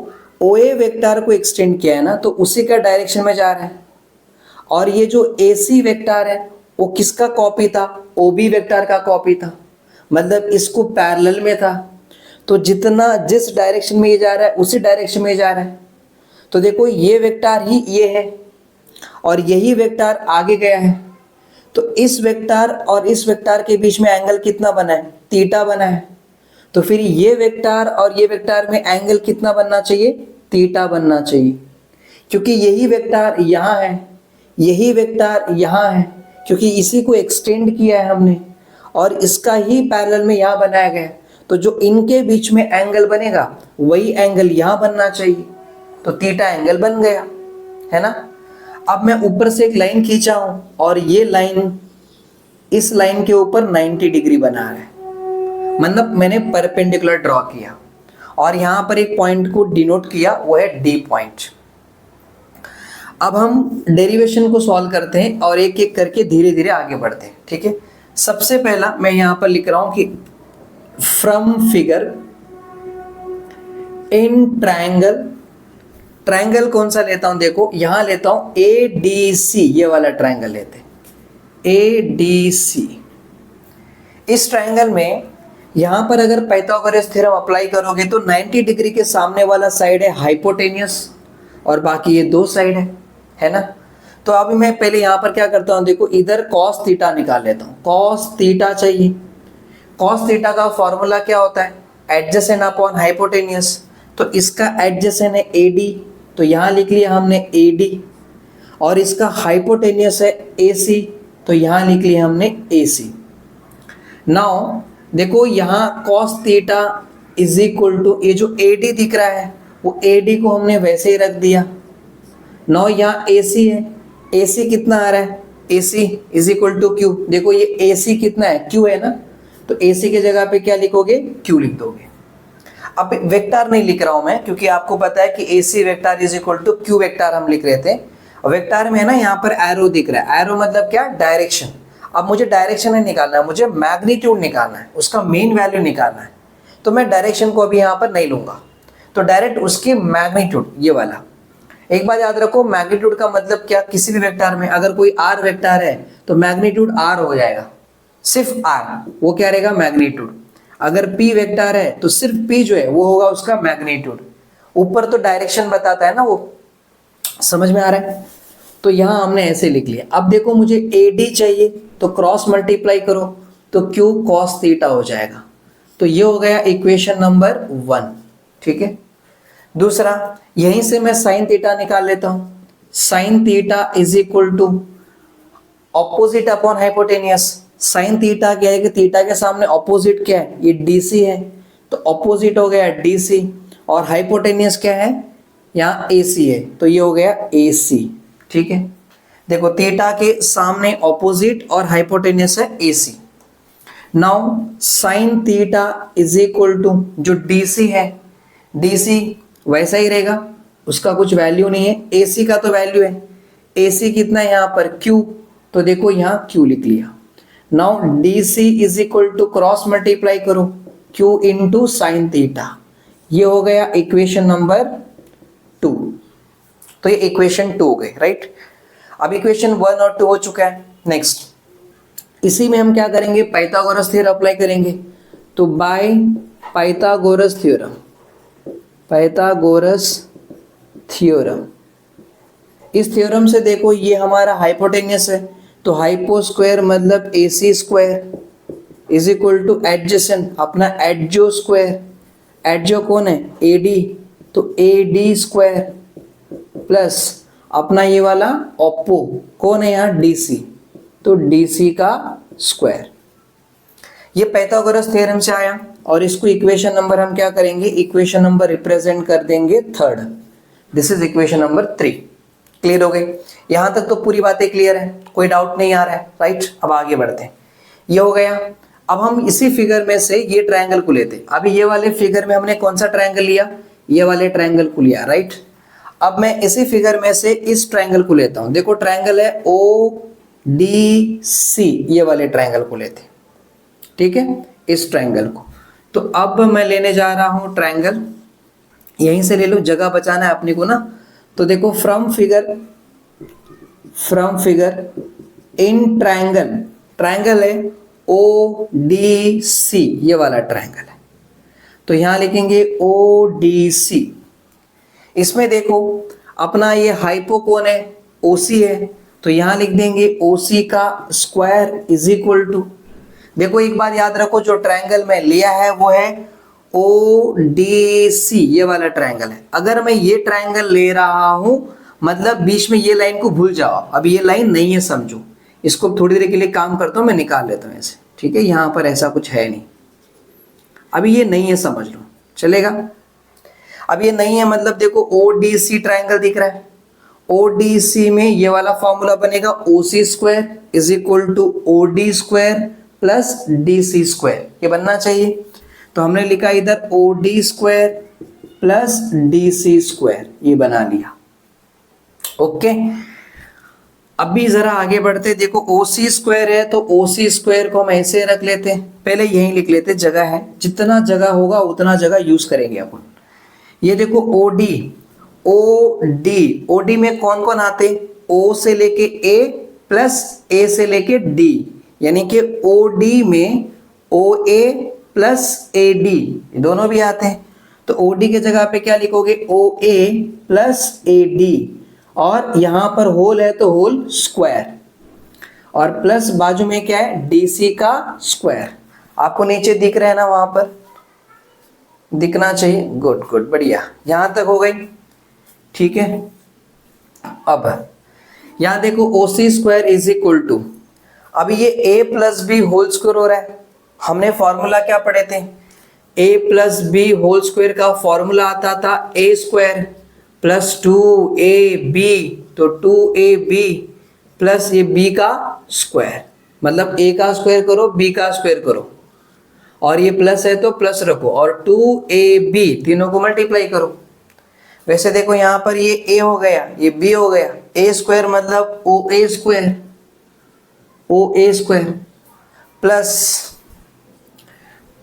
OA वेक्टर को एक्सटेंड किया है ना, तो उसी का डायरेक्शन में जा रहा है। और ये जो AC वेक्टर है वो किसका कॉपी था, OB वेक्टर का कॉपी था, मतलब इसको पैरेलल में था। तो जिस डायरेक्शन में ये जा रहा है उसी डायरेक्शन में जा रहा है। तो देखो ये वेक्टर ही ये है और यही वेक्टर आगे गया है। तो इस वेक्टर और इस वेक्टर के बीच में एंगल कितना बना है, थीटा बना है। तो फिर ये वेक्टर और ये वेक्टर में एंगल कितना बनना चाहिए, थीटा बनना चाहिए, क्योंकि यही वेक्टर यहाँ है, यही वेक्टर यहाँ है, क्योंकि इसी को एक्सटेंड किया है हमने और इसका ही पैरेलल में यहाँ बनाया गया है। तो जो इनके बीच में एंगल बनेगा वही एंगल यहाँ बनना चाहिए। तो थीटा एंगल बन गया, है ना। अब मैं ऊपर से एक लाइन खींचा हूं और ये लाइन इस लाइन के ऊपर 90 डिग्री बना रहा है, मतलब मैंने परपेंडिकुलर ड्रॉ किया और यहां पर एक पॉइंट को डिनोट किया, वो है D पॉइंट। अब हम डेरिवेशन को सॉल्व करते हैं और एक एक करके धीरे धीरे आगे बढ़ते हैं, ठीक है। सबसे पहला मैं यहां पर लिख रहा हूं कि from figure in triangle, triangle कौन सा लेता हूं, देखो यहां लेता हूं ADC, ये वाला ट्रायंगल लेते हैं ADC। इस ट्रायंगल में यहां पर अगर पाइथागोरस थ्योरम अप्लाई करोगे तो 90 डिग्री के सामने वाला साइड है हाइपोटेनियस और बाकी ये दो साइड है ना। तो अभी मैं पहले यहां पर क्या करता हूं, देखो इधर cos थीटा निकाल लेता हूं। cos थीटा चाहिए। cos थीटा का फॉर्मूला क्या होता है, एडजेसेंट अपॉन हाइपोटेनियस। तो इसका एडजेसेंट है AD, तो यहाँ लिख लिया हमने AD, और इसका हाइपोटेनियस है AC, तो यहाँ लिख लिया हमने AC। नाउ देखो यहाँ cos theta is equal to, ये जो AD दिख रहा है वो AD को हमने वैसे ही रख दिया। नाउ यहाँ AC है, AC कितना आ रहा है, AC is equal to Q। देखो ये AC कितना है, Q है ना, तो AC के जगह पे क्या लिखोगे, Q लिख दोगे। अब वेक्टर नहीं लिख रहा हूं मैं, क्योंकि आपको पता है कि AC vector is equal to Q vector हम लिख रहे थे। वेक्टर में है ना यहाँ पर एरो दिख रहा है, एरो मतलब क्या, डायरेक्शन। अब मुझे डायरेक्शन नहीं निकालना है, मुझे मैग्नीट्यूड निकालना है, उसका मेन वैल्यू निकालना है। तो मैं डायरेक्शन को अभी यहाँ पर नहीं लूंगा, तो डायरेक्ट उसकी मैग्नीट्यूड, ये वाला। एक बात याद रखो, मैग्नीट्यूड का मतलब क्या, किसी भी वेक्टर में अगर कोई R वेक्टर है तो मैग्नीट्यूड R हो जाएगा, सिर्फ R, वो क्या रहेगा, मैग्नीट्यूड। अगर P वेक्टर है तो सिर्फ P जो है वो होगा उसका मैग्नीट्यूड। ऊपर तो डायरेक्शन बताता है ना, वो समझ में आ रहा है। तो यहां हमने ऐसे लिख लिया। अब देखो मुझे AD चाहिए, तो क्रॉस मल्टीप्लाई करो तो Q cos थीटा हो जाएगा। तो ये हो गया इक्वेशन नंबर 1, ठीक है। दूसरा, यहीं से मैं साइन थीटा निकाल लेता हूं। Sine theta is equal to opposite upon hypotenuse. Sine theta क्या है कि थीटा के सामने ऑपोजिट क्या है, ये DC है, तो ऑपोजिट हो गया DC, और हाइपोटेनियस क्या है, यहाँ AC है, तो ये हो गया AC, ठीक है। देखो थीटा के सामने ऑपोजिट और हाइपोटेनियस है AC। Now sine theta is equal to, जो DC है, DC वैसा ही रहेगा, उसका कुछ वैल्यू नहीं है। AC का तो वैल्यू है, AC कितना है यहाँ पर, Q, तो देखो यहाँ Q लिख लिया। Now DC is equal to cross multiply करो Q इंटू साइन थीटा, ये हो गया इक्वेशन नंबर 2। तो ये इक्वेशन 2 हो गई, राइट। अब इक्वेशन 1 और 2 हो चुका है। नेक्स्ट, इसी में हम क्या करेंगे, पाइथागोरस थ्योरम अप्लाई करेंगे। तो by Pythagoras theorem, Pythagoras theorem. इस थ्योरम से देखो ये हमारा हाइपोटेन्यूस है, तो हाइपो स्क्वायर मतलब AC square is equal two adjacent अपना एडजो स्क्वायर, एडजो कौन है AD, तो AD स्क्वायर प्लस अपना ये वाला ओप्पो कौन है यहाँ DC, तो DC का स्क्वायर। ये पाइथागोरस थ्योरम से आया और इसको इक्वेशन नंबर हम क्या करेंगे, इक्वेशन नंबर रिप्रेजेंट कर देंगे 3rd। This is equation number 3। Clear हो गई? यहां तक तो पूरी बातें क्लियर है, कोई डाउट नहीं आ रहा है, राइट? अब आगे बढ़ते हैं। ये हो गया। अब हम इसी फिगर में से ये ट्रायंगल को लेते हैं। अभी ये वाले फिगर में हमने कौन सा ट्रायंगल लिया, ये वाले ट्रायंगल को लिया, राइट? अब मैं इसी फिगर में से इस ट्रायंगल को लेता हूं। देखो ट्रायंगल है ODC, ये वाले ट्रायंगल को लेते हैं, ठीक है, इस ट्रायंगल को। तो अब मैं लेने जा रहा हूं ट्रायंगल, यहीं से ले लो, जगह बचाना है अपने को ना। तो देखो from figure in triangle, triangle है ODC, ये वाला ट्रायंगल है, तो यहां लिखेंगे ODC। इसमें देखो अपना ये हाइपो कौन है, OC है, तो यहां लिख देंगे OC का स्क्वायर इज इक्वल टू, देखो एक बात याद रखो, जो ट्रायंगल में लिया है वो है ODC, ये वाला ट्रायंगल है। अगर मैं ये ट्रायंगल ले रहा हूं मतलब बीच में ये लाइन को भूल जाओ, अभी ये लाइन नहीं है समझो, इसको थोड़ी देर के लिए काम करता हूं, मैं निकाल लेता हूं ऐसे, ठीक है? यहां पर ऐसा कुछ है नहीं, अभी ये नहीं है, समझ लो, चलेगा? अब ये नहीं है मतलब देखो ODC ट्रायंगल दिख रहा है, ODC में ये वाला फॉर्मूला बनेगा OC square is equal to OD square plus DC square, ये बनना चाहिए। तो हमने लिखा इधर OD square plus DC square, ये बना लिया, ओके। अभी जरा आगे बढ़ते, देखो OC स्क्वायर है तो OC स्क्वायर को हम ऐसे रख लेते हैं, पहले यहीं लिख लेते, जगह है, जितना जगह होगा उतना जगह यूज करेंगे अपन। ये देखो OD में कौन कौन आते, O से लेके A प्लस A से लेके D, यानी कि OD में OA प्लस AD ये दोनों भी आते हैं। तो OD के जगह पे क्या लिखोगे, OA प्लस AD, और यहां पर होल है तो होल स्क्वायर, और प्लस बाजू में क्या है, DC का स्क्वायर। आपको नीचे दिख रहा है ना, वहां पर दिखना चाहिए, गुड गुड, बढ़िया, यहां तक हो गई, ठीक है। अब यहां देखो OC square is equal to, अभी ये A plus B whole square हो रहा है, हमने फॉर्मूला क्या पढ़े थे, A plus B whole square का फॉर्मूला आता था A स्क्वायर प्लस 2AB, तो 2AB प्लस ये B का स्क्वायर, मतलब A का स्क्वायर करो B का स्क्वायर करो, और ये प्लस है तो प्लस रखो, और 2AB तीनों को मल्टीप्लाई करो। वैसे देखो यहाँ पर ये A हो गया, ये B हो गया, A स्क्वायर मतलब OA square plus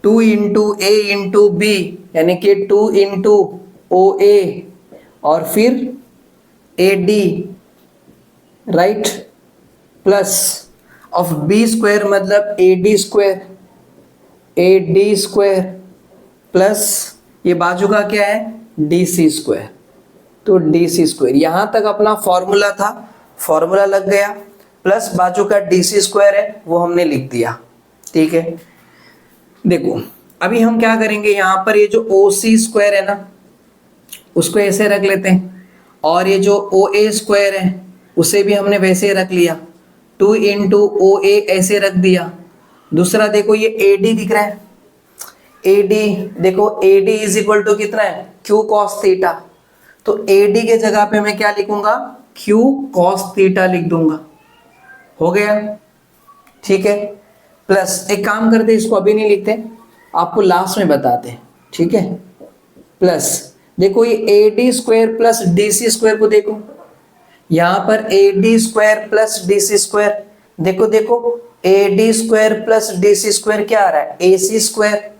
2 into A into B, यानी कि 2 इंटू OA और फिर AD, right, plus of B square मतलब AD स्क्वायर प्लस ये बाजू का क्या है, DC स्क्वायर, तो DC स्क्वायर। यहां तक अपना फॉर्मूला था, फॉर्मूला लग गया, प्लस बाजू का DC स्क्वायर है वो हमने लिख दिया, ठीक है। देखो अभी हम क्या करेंगे, यहां पर ये जो OC स्क्वायर है ना उसको ऐसे रख लेते हैं, और ये जो OA स्क्वायर है उसे भी हमने वैसे रख लिया, 2 इंटू OA ऐसे रख दिया। दूसरा देखो ये AD दिख रहा है, AD देखो AD इज इक्वल टू कितना है, Q cos थीटा, तो AD के जगह पे मैं क्या लिखूंगा, Q cos थीटा लिख दूंगा, हो गया, ठीक है। प्लस एक काम करते, इसको अभी नहीं लिखते, आपको लास्ट में बताते हैं, ठीक है। प्लस देखो ये AD square plus DC square को देखो, यहां पर AD square plus DC square, देखो AD square plus DC square क्या आ रहा है, AC स्क्वायर,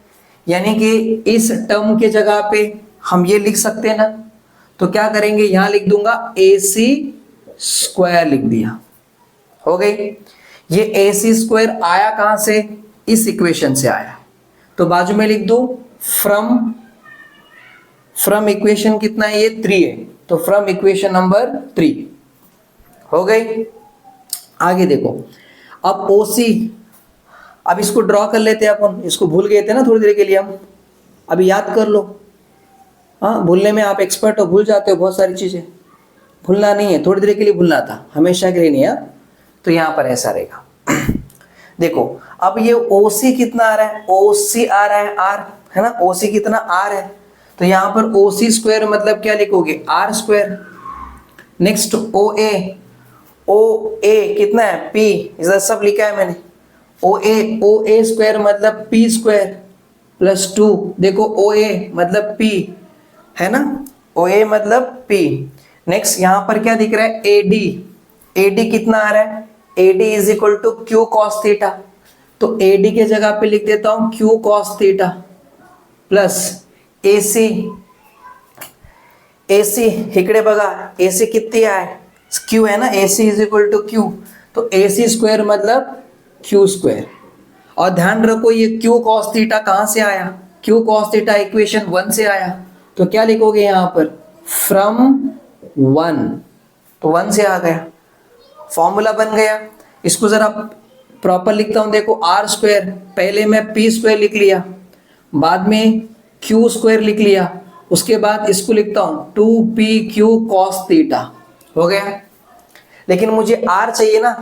यानी कि इस टर्म के जगह पे हम ये लिख सकते हैं ना, तो क्या करेंगे, यहां लिख दूंगा AC स्क्वायर लिख दिया, हो गई। ये AC स्क्वायर आया कहां से, इस इक्वेशन से आया, तो बाजू में लिख दो फ्रॉम इक्वेशन कितना है, ये 3 है, तो फ्रॉम इक्वेशन नंबर 3 हो गई। आगे देखो, अब OC, अब इसको ड्रॉ कर लेते हैं अपन, इसको भूल गए थे ना थोड़ी देर के लिए हम, अभी याद कर लो। हाँ, भूलने में आप एक्सपर्ट हो, भूल जाते हो बहुत सारी चीजें, भूलना नहीं है, थोड़ी देर के लिए भूलना था, हमेशा के लिए नहीं है। तो यहाँ पर ऐसा रहेगा। देखो अब ये OC कितना आ रहा है, OC आ रहा है R, है ना, OC कितना R है, तो यहाँ पर OC स्क्वायर मतलब क्या लिखोगे, R square. Next OA, OA कितना है, P, इधर सब लिखा है मैंने, OA स्क्वायर मतलब P स्क्वायर प्लस 2, देखो OA मतलब P है ना, OA मतलब P। नेक्स्ट यहाँ पर क्या दिख रहा है, AD कितना आ रहा है, AD is equal to Q cos theta, तो AD के जगह पे लिख देता हूं Q cos theta plus AC इकडे बघा, AC किती आहे, Q है ना, AC is equal to Q, तो AC स्क्वायर मतलब Q स्क्वायर। और ध्यान रखो ये Q cos थीटा कहां से आया, Q cos थीटा इक्वेशन 1 से आया, तो क्या लिखोगे यहां पर, फ्रॉम 1, तो 1 से आ गया, फॉर्मूला बन गया। इसको जरा प्रॉपर लिखता हूं, देखो R स्क्वायर, पहले मैं P स्क्वायर लिख लिया, बाद में Q स्क्वायर लिख लिया, उसके बाद इसको लिखता हूं 2PQ cos थीटा, हो गया। लेकिन मुझे R चाहिए ना,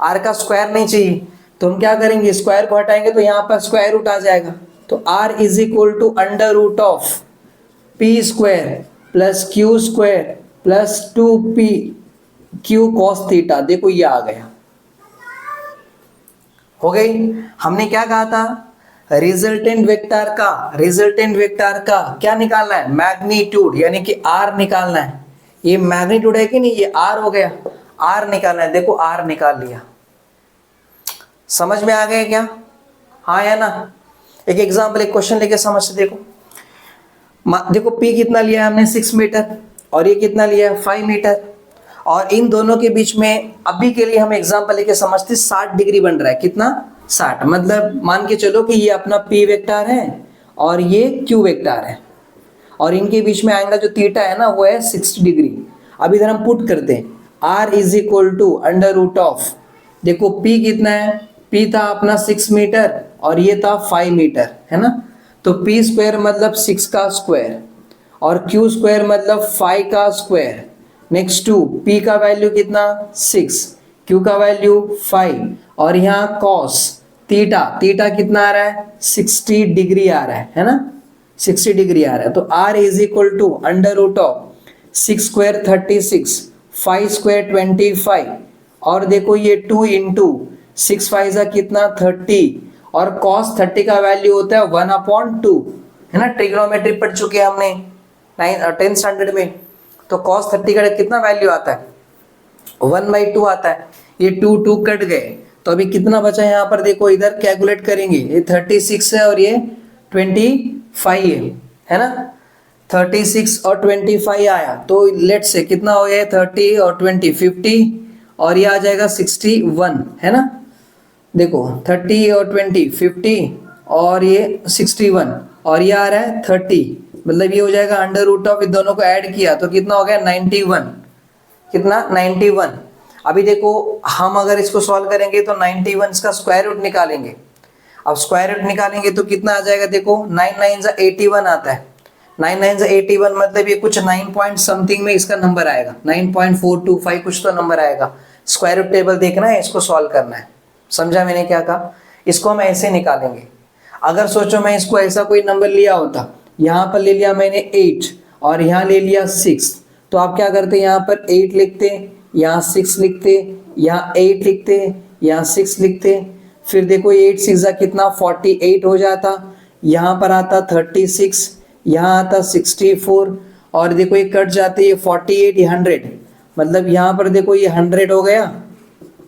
R का स्क्वायर नहीं चाहिए, तो हम क्या करेंगे, स्क्वायर को हटाएंगे तो यहाँ पर स्क्वायर रूट आ जाएगा, तो R is equal to under root of P square plus Q square plus 2PQ cos theta, देखो ये आ गया, हो गई। हमने क्या कहा था, रिजल्टेंट वेक्टर का क्या निकालना है, मैग्नीट्यूड, यानी कि R निकालना है। ये मैग्नीट्यूड है कि नहीं, ये R हो गया, R निकालना है, देखो R निकाल लिया। समझ में आ गया क्या, हाँ या ना। एक एग्जांपल, एक क्वेश्चन लेके समझते, देखो देखो P कितना लिया है हमने 6 मीटर, और ये कितना लिया है 5 मीटर, और इन दोनों के बीच में अभी के लिए हम एग्जांपल लेके समझते 60 डिग्री बन रहा है, कितना 60, मतलब मान के चलो कि ये अपना P वेक्टर है और ये Q वेक्टर है, और इनके बीच में एंगल जो थीटा है ना वो है 60 डिग्री। अब इधर हम पुट करते हैं R is equal to under root of, देखो P कितना है, P था अपना 6 मीटर और ये था 5 मीटर, है ना, तो P स्क्वायर मतलब 6 का स्क्वायर और Q स्क्वायर मतलब 5 का स्क्वायर। नेक्स्ट टू P का वैल्यू कितना 6, Q का वैल्यू 5, और यहाँ cos थीटा कितना आ रहा है 60 डिग्री आ रहा है ना, 60 डिग्री आ रहा है, तो R is equal to under root of 6 square 36, 5 square 25, और देखो ये 2 इंटू 6 5 जा कितना 30, और cos 30 का वैल्यू होता है 1/2, है ना, ट्रिग्नोमेट्री पढ़ चुके हैं हमने 10th स्टैंडर्ड में, तो cos 30 का कितना वैल्यू आता है 1/2 आता है, ये 2 कट गए, तो अभी कितना बचा यहाँ पर, देखो इधर कैलकुलेट करेंगे, ये 36 है और ये 25 है ना, 36 और 25 आया, तो लेट से कितना हो गया 30 और 20 50, और ये आ जाएगा 61, है ना, देखो 30 और 20 50 और ये 61, और ये आ रहा है 30, मतलब ये हो जाएगा अंडर रूट ऑफ, इन दोनों को ऐड किया तो कितना हो गया 91, कितना 91। अभी देखो हम अगर इसको सॉल्व करेंगे तो 91 का स्क्वायर रूट निकालेंगे, अब स्क्वायर रूट निकालेंगे तो कितना आ जाएगा, देखो 9 9 जा 81 आता है, 9 9 जा 81 मतलब ये कुछ 9 पॉइंट समथिंग में इसका नंबर आएगा, 9.425 कुछ तो नंबर आएगा। स्क्वायर रूट टेबल देखना है, इसको सॉल्व करना है, समझा मैंने क्या कहा, इसको हम ऐसे निकालेंगे। अगर सोचो मैं इसको ऐसा कोई नंबर लिया होता, यहाँ पर ले लिया मैंने 8 और यहाँ ले लिया 6, तो आप क्या करते, यहाँ पर 8 लिखते, यहाँ 6 लिखते, यहाँ 8 लिखते, यहाँ 6 लिखते, फिर देखो 8 6 जा कितना 48 हो जाता, यहाँ पर आता 36, यहाँ आता 64, और देखो ये कट जाते, ये 48 ये 100, मतलब यहाँ पर देखो ये 100 हो गया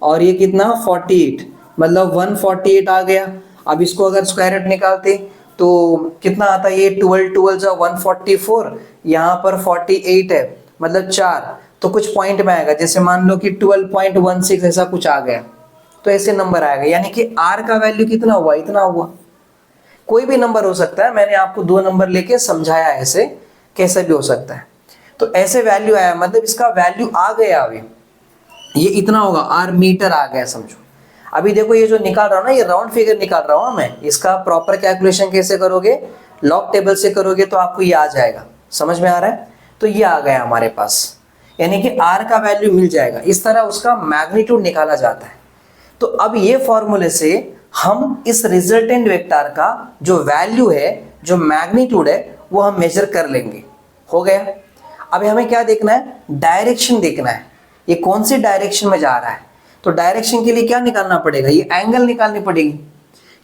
और ये कितना 48, मतलब 148 आ गया। अब इसको अगर स्क्वायर रूट निकालते तो कितना आता है, ये 12 जा 144, यहाँ पर 48 है मतलब 4, तो कुछ पॉइंट में आएगा, जैसे मान लो कि 12.16 ऐसा कुछ आ गया, तो ऐसे नंबर आएगा, यानी कि R का वैल्यू कितना हुआ, इतना हुआ। कोई भी नंबर हो सकता है, मैंने आपको 2 नंबर लेके समझाया, ऐसे कैसे भी हो सकता है। तो ऐसे वैल्यू आया, मतलब इसका वैल्यू आ गया अभी, ये इतना होगा, आर मीटर आ गया समझो। अभी देखो ये जो निकाल रहा हूँ ना, ये राउंड फिगर निकाल रहा हूँ मैं, इसका प्रॉपर कैलकुलेशन कैसे करोगे, लॉग टेबल से करोगे तो आपको ये आ जाएगा, समझ में आ रहा है। तो ये आ गया हमारे पास, यानी कि आर का वैल्यू मिल जाएगा। इस तरह उसका मैग्नीट्यूड निकाला जाता है। तो अब ये फॉर्मूले से हम इस रिजल्टेंट वेक्टर का जो वैल्यू है, जो मैग्नीट्यूड है, वो हम मेजर कर लेंगे। हो गया। अब हमें क्या देखना है, डायरेक्शन देखना है, ये कौन सी डायरेक्शन में जा रहा है। तो डायरेक्शन के लिए क्या निकालना पड़ेगा, ये एंगल निकालनी पड़ेगी,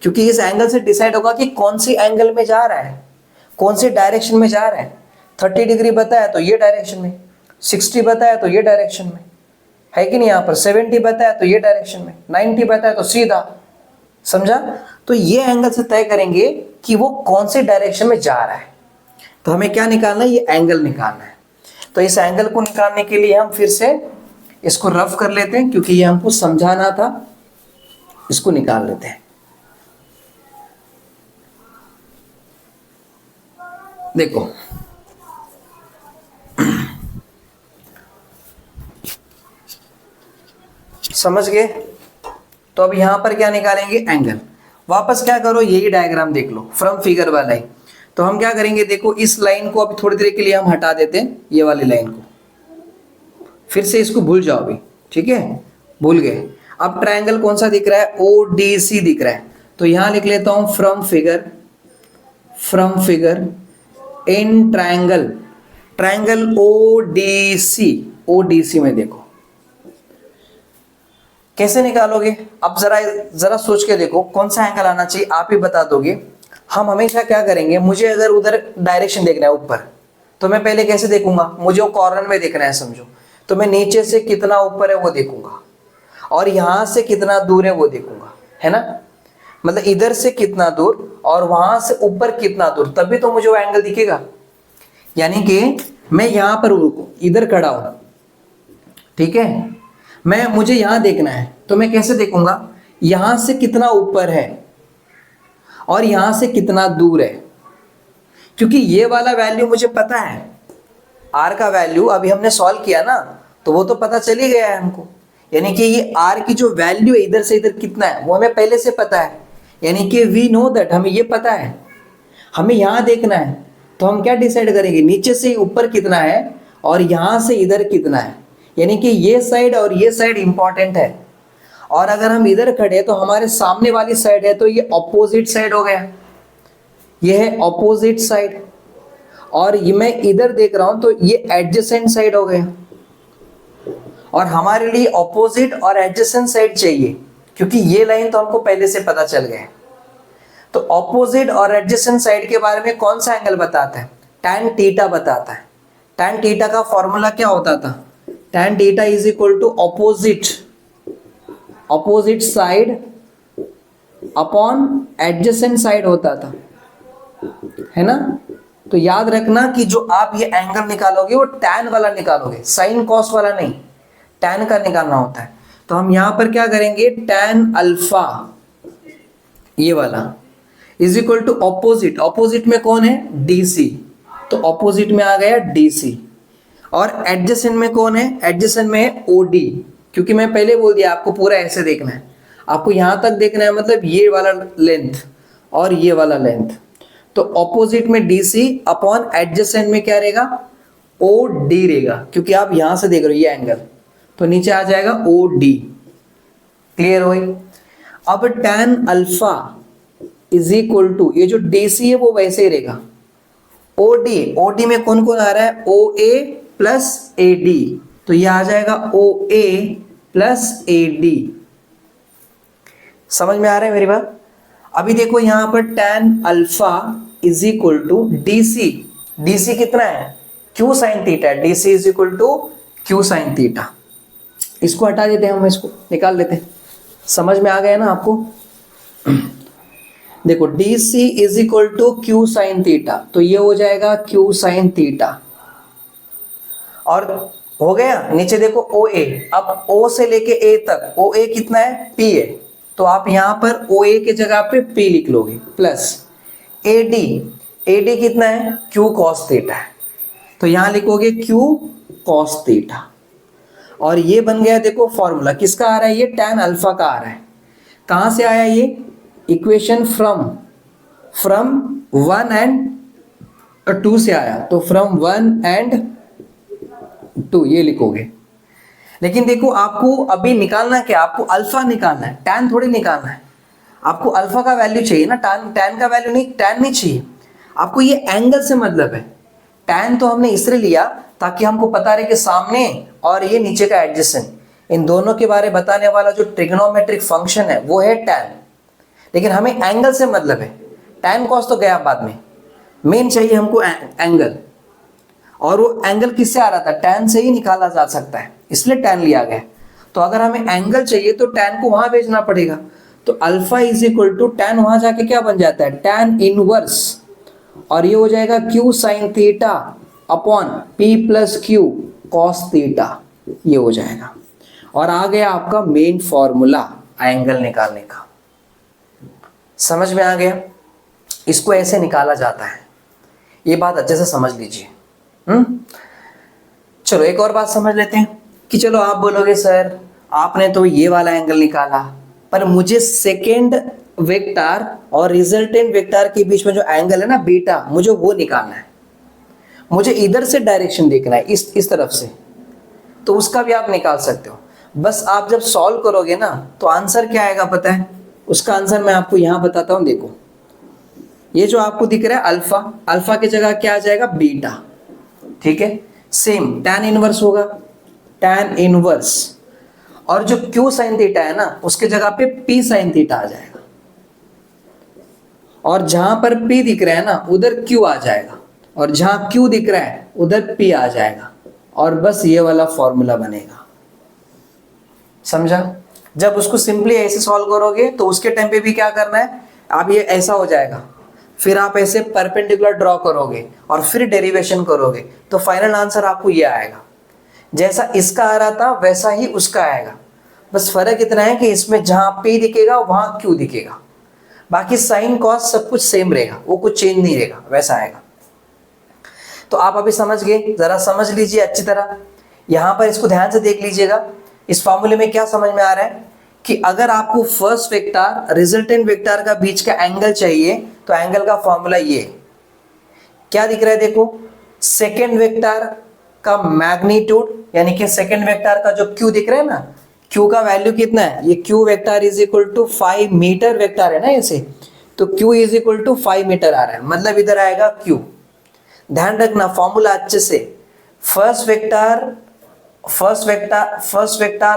क्योंकि इस एंगल से डिसाइड होगा कि कौन सी एंगल में जा रहा है, कौन सी डायरेक्शन में जा रहा है। 30 डिग्री बताया तो ये डायरेक्शन में, 60 बताया तो ये डायरेक्शन में, है कि नहीं। यहाँ पर 70 बताया तो ये डायरेक्शन में, 90 बताया तो सीधा, समझा। तो ये एंगल से तय करेंगे कि वो कौन से डायरेक्शन में जा रहा है। तो हमें क्या निकालना है, ये एंगल निकालना है। तो इस एंगल को निकालने के लिए हम फिर से इसको रफ कर लेते हैं, क्योंकि ये हमको समझाना था। इसको निकाल लेते हैं। देखो समझ गए। तो अब यहां पर क्या निकालेंगे, एंगल। वापस क्या करो, यही डायग्राम देख लो, फ्रॉम फिगर वाला ही। तो हम क्या करेंगे, देखो इस लाइन को अभी थोड़ी देर के लिए हम हटा देते हैं, ये वाली लाइन को, फिर से इसको भूल जाओ अभी, ठीक है, भूल गए। अब ट्रायंगल कौन सा दिख रहा है, ODC दिख रहा है। तो यहां लिख लेता हूं from figure in triangle, triangle ODC में देखो कैसे निकालोगे। अब जरा सोच के देखो कौन सा एंगल आना चाहिए, आप ही बता दोगे। हम हमेशा क्या करेंगे, मुझे अगर उधर डायरेक्शन देखना है ऊपर, तो मैं पहले कैसे देखूंगा, मुझे वो कॉर्नर में देखना है समझो, तो मैं नीचे से कितना ऊपर है वो देखूंगा, और यहां से कितना दूर है वो देखूंगा, है ना। मतलब इधर से कितना दूर और वहां से ऊपर कितना दूर, तभी तो मुझे वो एंगल दिखेगा। यानी कि मैं यहां पर रुकूं, इधर खड़ा हूं, ठीक है, मुझे यहां देखना है, तो मैं कैसे देखूंगा, यहां से कितना ऊपर है और यहां से कितना दूर है। क्योंकि ये वाला वैल्यू मुझे पता है, आर का वैल्यू अभी हमने सॉल्व किया ना, तो वो तो पता चल ही गया है हमको। यानी कि ये आर की जो वैल्यू है इधर से इधर कितना है, वो हमें पहले से पता है। यानी कि वी नो दैट, हमें ये पता है, हमें यहां देखना है। तो हम क्या डिसाइड करेंगे, नीचे से ऊपर कितना है और यहां से इधर कितना है। यानी कि ये साइड और ये साइड इंपॉर्टेंट है। और अगर हम इधर खड़े तो हमारे सामने वाली साइड है, तो ये ऑपोजिट साइड हो गया, ये है ऑपोजिट साइड। और ये मैं इधर देख रहा हूं तो ये एडजेसेंट साइड हो गया। और हमारे लिए ऑपोजिट और एडजेसेंट साइड चाहिए, क्योंकि ये लाइन तो हमको पहले से पता चल गया है। तो ऑपोजिट और एडजेसेंट साइड के बारे में कौन सा एंगल बताता है, tan थीटा बताता है। tan थीटा का फॉर्मूला क्या होता था, tan theta is equal to opposite side upon adjacent side होता था, है ना। तो याद रखना कि जो आप ये एंगल निकालोगे वो tan वाला निकालोगे, साइन कॉस वाला नहीं, tan का निकालना होता है। तो हम यहां पर क्या करेंगे, tan अल्फा ये वाला इज इक्वल टू ऑपोजिट में कौन है, DC, तो ऑपोजिट में आ गया DC। और एडजेसेंट में कौन है, एडजेसेंट में है OD, क्योंकि मैं पहले बोल दिया आपको पूरा ऐसे देखना है, आपको यहां तक देखना है, मतलब ये वाला लेंथ और ये वाला लेंथ। तो ऑपोजिट में DC अपॉन एडजेसेंट में क्या रहेगा, OD रहेगा, क्योंकि आप यहां से देख रहे हो ये एंगल, तो नीचे आ जाएगा OD। क्लियर हो गई। अब tan alpha is equal to, ये जो DC है वो वैसे ही रहेगा, OD में कौन कौन आ रहा है, OA प्लस AD, तो ये आ जाएगा OA प्लस AD। समझ में आ रहा है मेरी बात। अभी देखो यहां पर tan alpha is equal to DC कितना है, Q sine theta, DC is equal to Q sine theta. इसको हटा देते हैं, हम इसको निकाल लेते हैं। समझ में आ गया ना आपको। देखो DC is equal to Q sine theta, तो ये हो जाएगा Q साइन थीटा। और हो गया, नीचे देखो OA, अब O से लेके A तक, OA कितना है, P है, तो आप यहां पर OA के जगह पे P लिख लोगे, प्लस AD कितना है, Q cos थीटा है। तो यहां लिखोगे Q cos थीटा, और ये बन गया देखो फॉर्मूला, किसका आ रहा है ये, tan अल्फा का आ रहा है। कहां से आया ये, इक्वेशन फ्रॉम 1 एंड 2 से आया, तो फ्रॉम 1 एंड 2 ये लिखोगे। लेकिन देखो आपको अभी निकालना क्या, आपको अल्फा निकालना है, tan थोड़ी निकालना है। आपको अल्फा का वैल्यू चाहिए ना, tan का वैल्यू नहीं, tan नहीं चाहिए आपको, ये एंगल से मतलब है। tan तो हमने इसलिए लिया ताकि हमको पता रहे कि सामने और ये नीचे का एडजेसेंट, इन दोनों के बारे में बताने वाला जो ट्रिग्नोमेट्रिक फंक्शन है वो है tan। लेकिन हमें एंगल से मतलब है, tan cos तो गया बाद में, मेन चाहिए हमको एंगल। और वो एंगल किससे आ रहा था, tan से ही निकाला जा सकता है, इसलिए tan लिया गया। तो अगर हमें एंगल चाहिए तो tan को वहां भेजना पड़ेगा, तो alpha is equal to tan वहां जाके क्या बन जाता है, tan इनवर्स, और ये हो जाएगा Q sine theta upon P plus Q cos theta, ये हो जाएगा। और आ गया आपका मेन फॉर्मूला एंगल निकालने का। समझ में आ गया, इसको ऐसे निकाला जाता है, ये बात अच्छे से समझ लीजिए। चलो एक और बात समझ लेते हैं कि चलो आप बोलोगे सर आपने तो ये वाला एंगल निकाला, पर मुझे सेकेंड वेक्टर और रिजल्टेंट वेक्टर के बीच में जो एंगल है ना बीटा, मुझे वो निकालना है, मुझे इधर से डायरेक्शन देखना है, इस तरफ से, तो उसका भी आप निकाल सकते हो। बस आप जब सॉल्व करोगे ना तो आंसर क्या आएगा पता है, उसका आंसर मैं आपको यहां बताता हूं। देखो ये जो आपको दिख रहा है अल्फा, अल्फा की जगह क्या आ जाएगा, बीटा, ठीक है। सेम tan इनवर्स होगा, tan इनवर्स, और जो Q साइन थीटा है ना उसके जगह पे P साइन थीटा आ जाएगा, और जहां पर P दिख रहा है ना उधर Q आ जाएगा, और जहां Q दिख रहा है उधर P आ जाएगा, और बस ये वाला फॉर्मूला बनेगा। समझा, जब उसको सिंपली ऐसे सॉल्व करोगे तो उसके टाइम पे भी क्या करना है, अब ये ऐसा हो जाएगा, फिर आप ऐसे परपेंडिकुलर ड्रॉ करोगे और फिर डेरिवेशन करोगे, तो फाइनल आंसर आपको ये आएगा। जैसा इसका आ रहा था वैसा ही उसका आएगा, बस फर्क इतना है कि इसमें जहां P दिखेगा वहां Q दिखेगा, बाकी साइन कॉस सब कुछ सेम रहेगा, वो कुछ चेंज नहीं रहेगा, वैसा आएगा। तो आप अभी समझ गए, जरा समझ लीजिए अच्छी तरह, यहां पर इसको ध्यान से देख लीजिएगा। इस फॉर्मूले में क्या समझ में आ रहा है कि अगर आपको फर्स्ट वेक्टर रिजल्टेंट वेक्टर का बीच का एंगल चाहिए तो एंगल का फॉर्मूला ये क्या दिख रहा है, देखो सेकेंड वेक्टर का मैग्नीट्यूड, यानी कि सेकेंड वेक्टर का जो Q दिख रहा है ना, Q का वैल्यू कितना है, ये Q vector is equal to 5 metre vector है ना ऐसे, तो Q is equal to 5 metre आ रहा है, मतलब इधर आएगा Q। ध्यान रखना फॉर्मूला अच्छे से, फर्स्ट वेक्टर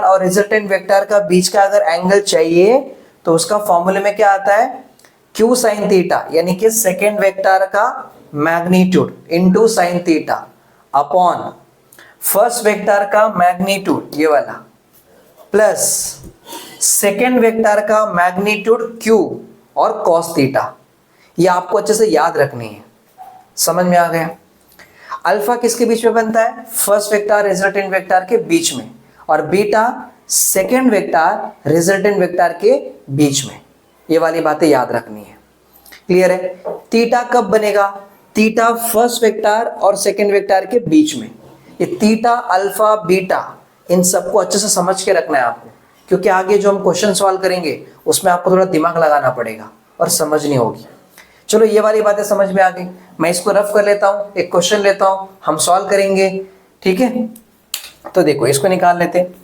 और रिजल्टेंट वेक्टर का बीच का अगर एंगल चाहिए तो उसका फॉर्मूले में क्या आता है, Q साइन थीटा, यानी कि सेकेंड वेक्टर का magnitude into sine theta upon first vector का मैग्नीट्यूड ये वाला प्लस सेकेंड वेक्टर का मैग्नीट्यूड Q और cos थीटा, ये आपको अच्छे से याद रखनी है। समझ में आ गया, अल्फा किसके बीच में बनता है, फर्स्ट वेक्टर रिजल्टेंट वेक्टर के बीच में, और beta second vector resultant vector के बीच में, ये वाली बातें याद रखनी है। क्लियर है, थीटा कब बनेगा, थीटा फर्स्ट वेक्टर और सेकेंड वेक्टर के बीच में, ये थीटा अल्फा बीटा इन सबको अच्छे से समझ के रखना है आपको, क्योंकि आगे जो हम क्वेश्चन सॉल्व करेंगे उसमें आपको थोड़ा दिमाग लगाना पड़ेगा और समझनी होगी। चलो ये वाली बातें समझ में आ गई, मैं इसको रफ कर लेता हूं, एक क्वेश्चन लेता हूं, हम सॉल्व करेंगे, ठीक है। तो देखो इसको निकाल लेते हैं।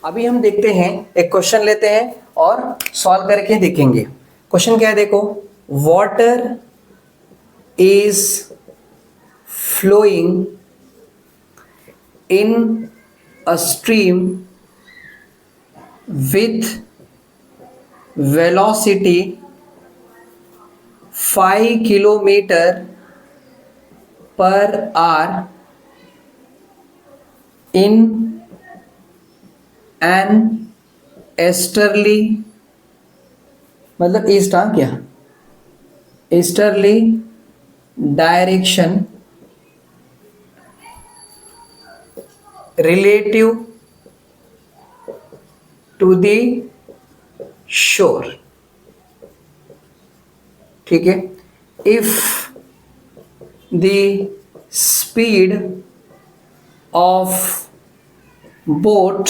अभी हम देखते हैं, एक क्वेश्चन लेते हैं और सॉल्व करके देखेंगे। क्वेश्चन क्या है देखो, water is flowing in a stream with velocity 5 kilometer per hour in an easterly, मतलब ईस्ट क्या, easterly direction relative to the shore। ठीक है, if the speed of boat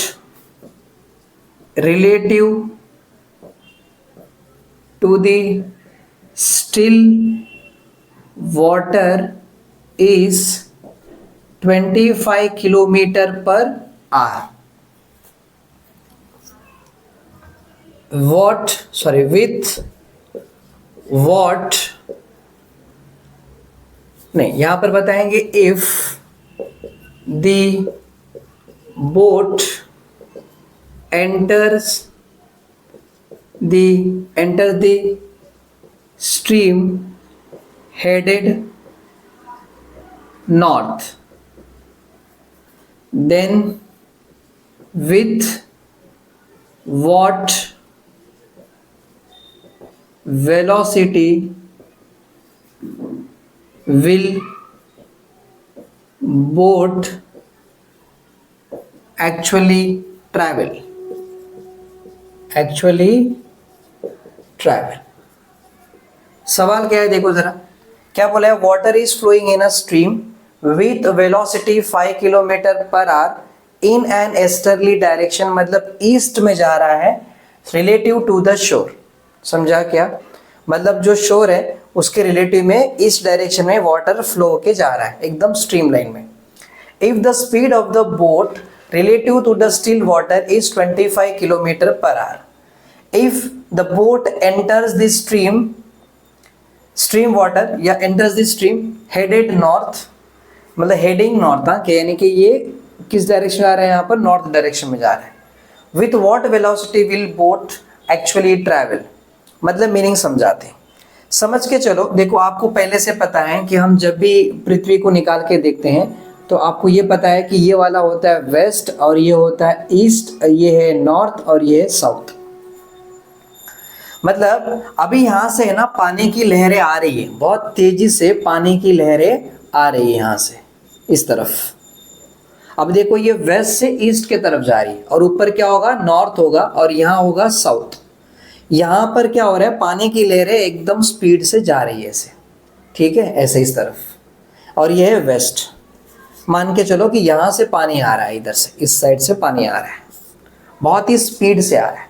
relative to the still water is 25 kilometer per hour. With what, नहीं यहां पर बताएंगे if the boat enters the stream headed north, then with what velocity will boat actually travel? सवाल क्या है देखो जरा, क्या बोला है, water is flowing in a stream with velocity 5 kilometre per hour in an easterly direction, मतलब east में जा रहा है, रिलेटिव टू द शोर। समझा क्या, मतलब जो शोर है उसके रिलेटिव में ईस्ट डायरेक्शन में वाटर फ्लो होके जा रहा है एकदम स्ट्रीम लाइन में। If the speed of the boat relative to the still water is 25 kilometer per hour. If the boat enters the stream water या enters the stream headed north, मतलब heading north कि यानी कि ये किस direction आ रहा है, यहाँ पर नॉर्थ डायरेक्शन में जा रहा है। With what velocity will boat actually travel, मतलब मीनिंग समझाते हैं, समझ के चलो। देखो आपको पहले से पता है कि हम जब भी पृथ्वी को निकाल के देखते हैं तो आपको ये पता है कि ये वाला होता है वेस्ट और ये होता है ईस्ट, ये है नॉर्थ और ये है साउथ। मतलब अभी यहाँ से है ना पानी की लहरें आ रही है, बहुत तेजी से पानी की लहरें आ रही है यहाँ से इस तरफ। अब देखो ये वेस्ट से ईस्ट के तरफ जा रही है और ऊपर क्या होगा, नॉर्थ होगा और यहाँ होगा साउथ। यहाँ पर क्या हो रहा है, पानी की लहरें एकदम स्पीड से जा रही है ऐसे, ठीक है, ऐसे इस तरफ, और ये है वेस्ट। मान के चलो कि यहाँ से पानी आ रहा है, इधर से इस साइड से पानी आ रहा है, बहुत ही स्पीड से आ रहा है।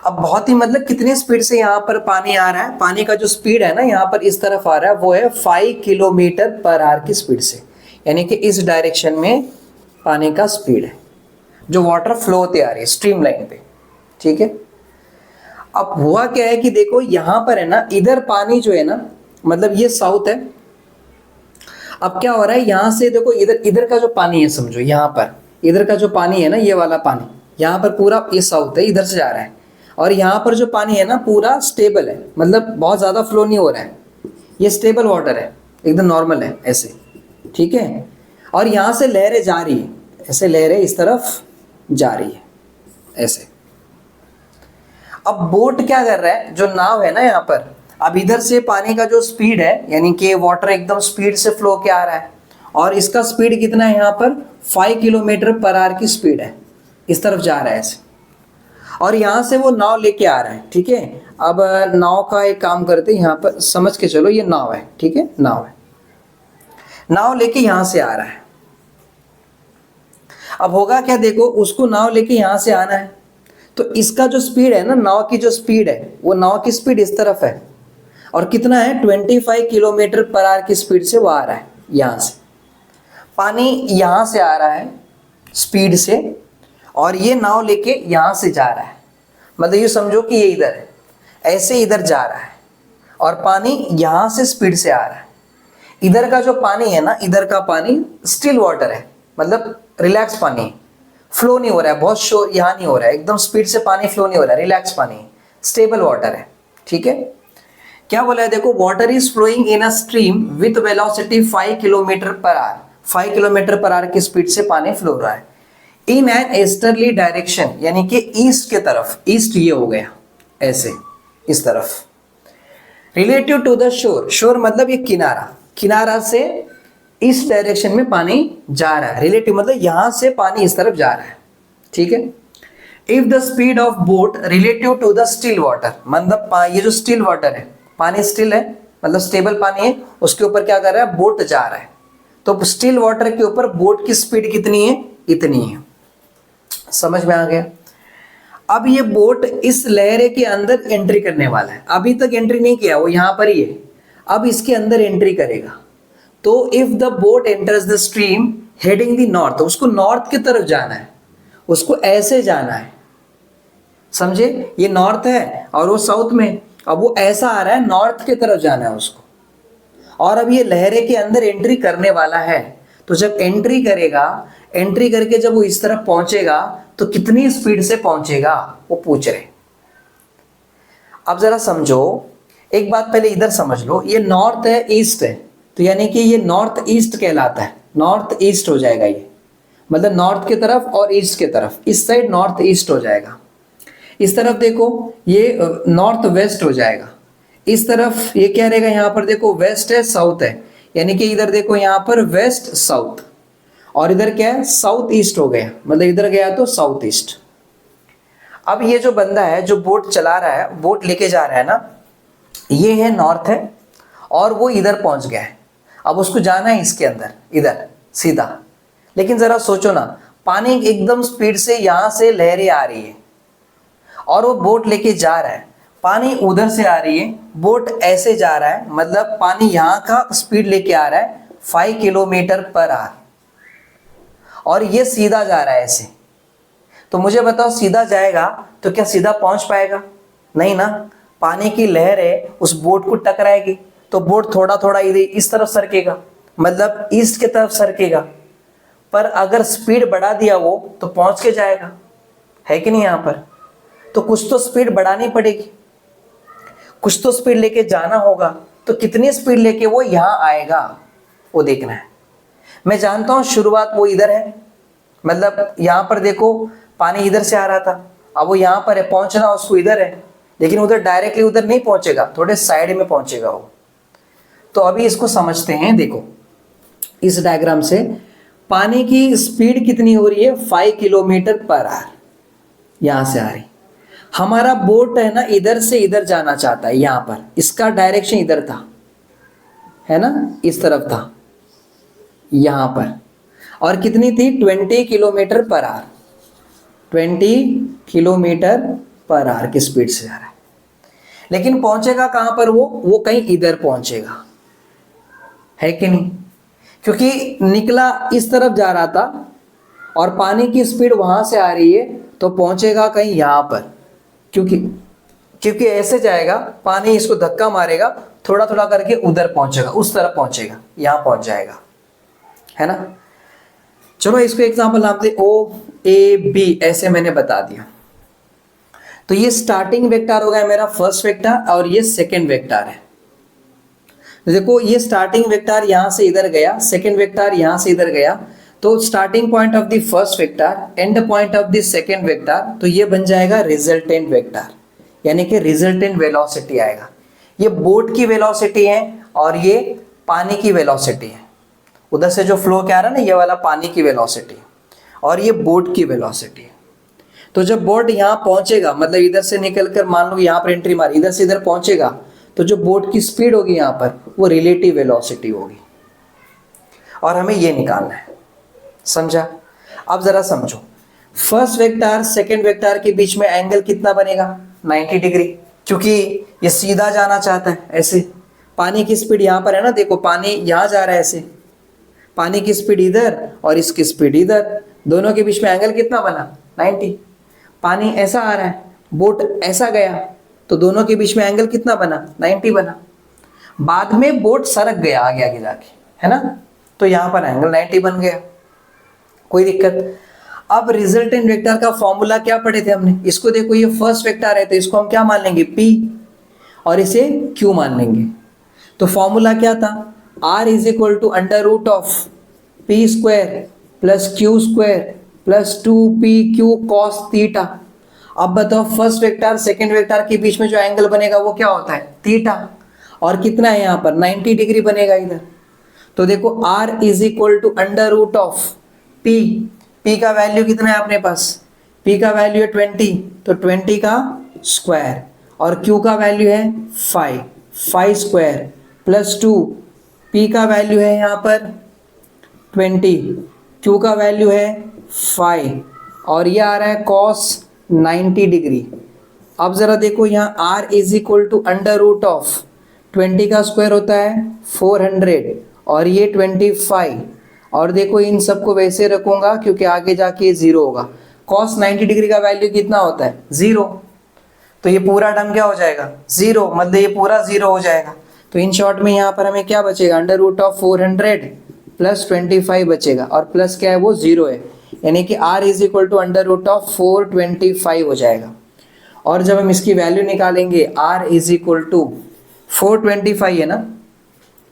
अब बहुत ही मतलब कितनी स्पीड से यहाँ पर पानी आ रहा है, पानी का जो स्पीड है ना यहाँ पर इस तरफ आ रहा है वो है 5 किलोमीटर पर आवर की स्पीड से, यानी कि इस डायरेक्शन में पानी का स्पीड है जो वाटर फ्लो होते आ रही है स्ट्रीम लाइन पे, ठीक है। अब हुआ क्या है कि देखो यहाँ पर है ना, इधर पानी जो है ना, मतलब ये साउथ है। अब क्या हो रहा है, यहाँ से देखो इधर का जो पानी है, समझो यहाँ पर इधर का जो पानी है ना, ये वाला पानी यहाँ पर पूरा ये साउथ है, इधर से जा रहा है, और यहाँ पर जो पानी है ना पूरा स्टेबल है, मतलब बहुत ज़्यादा फ्लो नहीं हो रहा है, ये स्टेबल वाटर है, एकदम नॉर्मल है ऐसे, ठीक है। और यहाँ से लहरें जा रही है, ऐसे लहरें इस तरफ जा रही है ऐसे। अब बोट क्या कर रहा है, जो नाव है ना यहाँ पर, अब इधर से पानी का जो स्पीड है, यानी कि वाटर एकदम स्पीड से फ्लो के आ रहा है, और इसका स्पीड कितना है यहाँ पर 5 किलोमीटर पर आवर की स्पीड है, इस तरफ जा रहा है ऐसे, और यहाँ से वो नाव लेके आ रहा है, ठीक है। अब नाव का एक काम करते हैं, यहाँ पर समझ के चलो, ये नाव है, ठीक है, नाव है, नाव लेके यहाँ से आ रहा है। अब होगा क्या, देखो उसको नाव लेके यहाँ से आना है, तो इसका जो स्पीड है ना, नाव की जो स्पीड है, वो नाव की स्पीड इस तरफ है, और कितना है 25 किलोमीटर पर आवर की स्पीड से वो आ रहा है यहाँ से। पानी यहाँ से आ रहा है स्पीड से, और ये नाव लेके यहाँ से जा रहा है, मतलब ये समझो कि ये इधर है, ऐसे इधर जा रहा है, और पानी यहाँ से स्पीड से आ रहा है। इधर का जो पानी है ना, इधर का पानी स्टिल वाटर है, मतलब रिलैक्स पानी है, फ्लो नहीं हो रहा है, बहुत शोर यहाँ नहीं हो रहा है, एकदम स्पीड से पानी फ्लो नहीं हो रहा है, रिलैक्स पानी है, स्टेबल वाटर है, ठीक है। क्या बोला है, देखो water is flowing in a stream with velocity 5 kilometre per hour, 5 kilometre per hour की स्पीड से पानी फ्लो हो रहा है इन एन ईस्टर्ली डायरेक्शन, यानी कि ईस्ट के तरफ, ईस्ट ये हो गया ऐसे इस तरफ, रिलेटिव टू द शोर, शोर मतलब ये किनारा, किनारा से इस डायरेक्शन में पानी जा रहा है, रिलेटिव मतलब यहां से पानी इस तरफ जा रहा है, ठीक है। If the speed of boat relative to the still water, मतलब ये जो स्टिल वाटर है पानी स्टिल है, मतलब स्टेबल पानी है, उसके ऊपर क्या कर रहा है, बोट जा रहा है। तो स्टिल वाटर के ऊपर बोट की स्पीड कितनी है, इतनी है। समझ में आ गया। अब ये बोट इस लहरे के अंदर एंट्री करने वाला है, अभी तक एंट्री नहीं किया, वो यहां पर ही है, अब इसके अंदर एंट्री करेगा। तो if the boat enters the stream heading the north, उसको नॉर्थ की तरफ जाना है, उसको ऐसे जाना है, समझे, ये नॉर्थ है और वो साउथ में, अब वो ऐसा आ रहा है, नॉर्थ की तरफ जाना है उसको, और अब ये लहरे के अंदर एंट्री करने वाला है। तो जब एंट्री करेगा, एंट्री करके जब वो इस तरफ पहुंचेगा तो कितनी स्पीड से पहुंचेगा, वो पूछ रहे। अब जरा समझो, एक बात पहले इधर समझ लो, ये नॉर्थ है, ईस्ट है, तो यानी कि ये नॉर्थ ईस्ट कहलाता है, नॉर्थ ईस्ट हो जाएगा ये, मतलब नॉर्थ की तरफ और ईस्ट की तरफ, इस साइड नॉर्थ ईस्ट हो जाएगा। इस तरफ देखो ये नॉर्थ वेस्ट हो जाएगा, इस तरफ ये क्या रहेगा, यहाँ पर देखो वेस्ट है साउथ है, यानी कि इधर देखो यहाँ पर वेस्ट साउथ, और इधर क्या है, साउथ ईस्ट हो गया, मतलब इधर गया तो साउथ ईस्ट। अब ये जो बंदा है जो बोट चला रहा है, बोट लेके जा रहा है ना, ये है नॉर्थ है और वो इधर पहुंच गया है, अब उसको जाना है इसके अंदर, इधर सीधा। लेकिन जरा सोचो ना, पानी एकदम स्पीड से यहां से लहरें आ रही है और वो बोट लेके जा रहा है, पानी उधर से आ रही है, बोट ऐसे जा रहा है, मतलब पानी यहाँ का स्पीड लेके आ रहा है 5 किलोमीटर पर आवर, और ये सीधा जा रहा है ऐसे। तो मुझे बताओ, सीधा जाएगा तो क्या सीधा पहुंच पाएगा, नहीं ना, पानी की लहर है उस बोट को टकराएगी, तो बोट थोड़ा थोड़ा इधर इस तरफ सरकेगा, मतलब ईस्ट की तरफ सरकेगा। पर अगर स्पीड बढ़ा दिया वो तो पहुंच के जाएगा, है कि नहीं, यहाँ पर तो कुछ तो स्पीड बढ़ानी पड़ेगी, कुछ तो स्पीड लेके जाना होगा, तो कितनी स्पीड लेके वो यहाँ आएगा वो देखना है। मैं जानता हूं शुरुआत वो इधर है, मतलब यहाँ पर देखो पानी इधर से आ रहा था, अब वो यहाँ पर है, पहुंचना उसको इधर है, लेकिन उधर डायरेक्टली उधर नहीं पहुंचेगा, थोड़े साइड में पहुंचेगा वो। तो अभी इसको समझते हैं, देखो इस डायग्राम से पानी की स्पीड कितनी हो रही है, 5 किलोमीटर पर आवर यहां से आ रही। हमारा बोट है ना, इधर से इधर जाना चाहता है, यहां पर इसका डायरेक्शन इधर था, है ना, इस तरफ था यहां पर, और कितनी थी, 20 kilometre per our, 20 kilometre per hour की स्पीड से जा रहा है। लेकिन पहुंचेगा कहां पर, वो कहीं इधर पहुंचेगा, है कि नहीं, क्योंकि निकला इस तरफ जा रहा था और पानी की स्पीड वहां से आ रही है, तो पहुंचेगा कहीं यहां पर, क्योंकि ऐसे जाएगा, पानी इसको धक्का मारेगा, थोड़ा थोड़ा करके उधर पहुंचेगा, उस तरफ पहुंचेगा, यहां पहुंच जाएगा, है ना। चलो इसको एग्जांपल नाम दे OAB, ऐसे मैंने बता दिया। तो ये स्टार्टिंग वेक्टर हो गया मेरा फर्स्ट वेक्टर, और ये सेकंड वेक्टर है। देखो ये स्टार्टिंग वेक्टर यहां से इधर गया, सेकंड वेक्टर यहां से इधर गया, तो starting point of the first vector, and point of the second vector, तो ये बन जाएगा रिजल्टेंट वेक्टर, यानी कि रिजल्टेंट वेलोसिटी आएगा। ये बोट की वेलोसिटी है और ये पानी की वेलोसिटी है, उधर से जो फ्लो क्या आ रहा है ना, ये वाला पानी की वेलोसिटी, और ये बोट की वेलोसिटी है। तो जब बोट यहाँ पहुंचेगा, मतलब इधर से निकलकर मान लो यहाँ पर एंट्री मारी, इधर से इधर पहुंचेगा, तो जो बोट की स्पीड होगी यहाँ पर, वो रिलेटिव वेलोसिटी होगी, और हमें ये निकालना है, समझा। अब जरा समझो, फर्स्ट वेक्टर सेकंड वेक्टर के बीच में एंगल कितना बनेगा, 90 डिग्री, क्योंकि ये सीधा जाना चाहता है ऐसे, पानी की स्पीड यहाँ पर है ना, देखो पानी यहाँ जा रहा है ऐसे, पानी की स्पीड इधर और इसकी स्पीड इधर, दोनों के बीच में एंगल कितना बना, 90। पानी ऐसा आ रहा है, बोट ऐसा गया, तो दोनों के बीच में एंगल कितना बना, 90 बना। बाद में बोट सरक गया आगे आगे जाके, है ना, तो यहाँ पर एंगल 90 बन गया, कोई दिक्कत। अब रिजल्टेंट वेक्टर का फॉर्मूला क्या पढ़े थे हमने, इसको देखो, ये फर्स्ट वेक्टर है तो इसको हम क्या मान लेंगे, P, और इसे Q मान लेंगे। तो फॉर्मूला क्या था, R is equal to under root of P square plus Q square plus 2PQ cos theta. अब बताओ फर्स्ट वेक्टर सेकंड वेक्टर के बीच में जो एंगल बनेगा वो क्या होता है, थीटा, और कितना है यहाँ पर 90 डिग्री बनेगा इधर। तो देखो R is equal to under root of P, P का वैल्यू कितना है अपने पास, P का वैल्यू है 20, तो 20 का स्क्वायर, और Q का वैल्यू है 5, फाइव स्क्वायर प्लस 2, पी का वैल्यू है यहाँ पर 20, क्यू का वैल्यू है 5 और ये आ रहा है cos 90 डिग्री। अब ज़रा देखो यहाँ r is equal to under root of 20 का स्क्वायर होता है 400 और ये 25 और देखो इन सबको वैसे रखूँगा क्योंकि आगे जाके ये 0 होगा। cos 90 डिग्री का वैल्यू कितना होता है 0, तो ये पूरा टर्म क्या हो जाएगा 0, मतलब ये पूरा 0 हो जाएगा। तो इन शॉर्ट में यहाँ पर हमें क्या बचेगा अंडर रूट ऑफ 400 प्लस 25 बचेगा और प्लस क्या है वो 0 है, यानी कि r is equal to under root of 425 हो जाएगा। और जब हम इसकी वैल्यू निकालेंगे r इज इक्वल टू 425 है ना,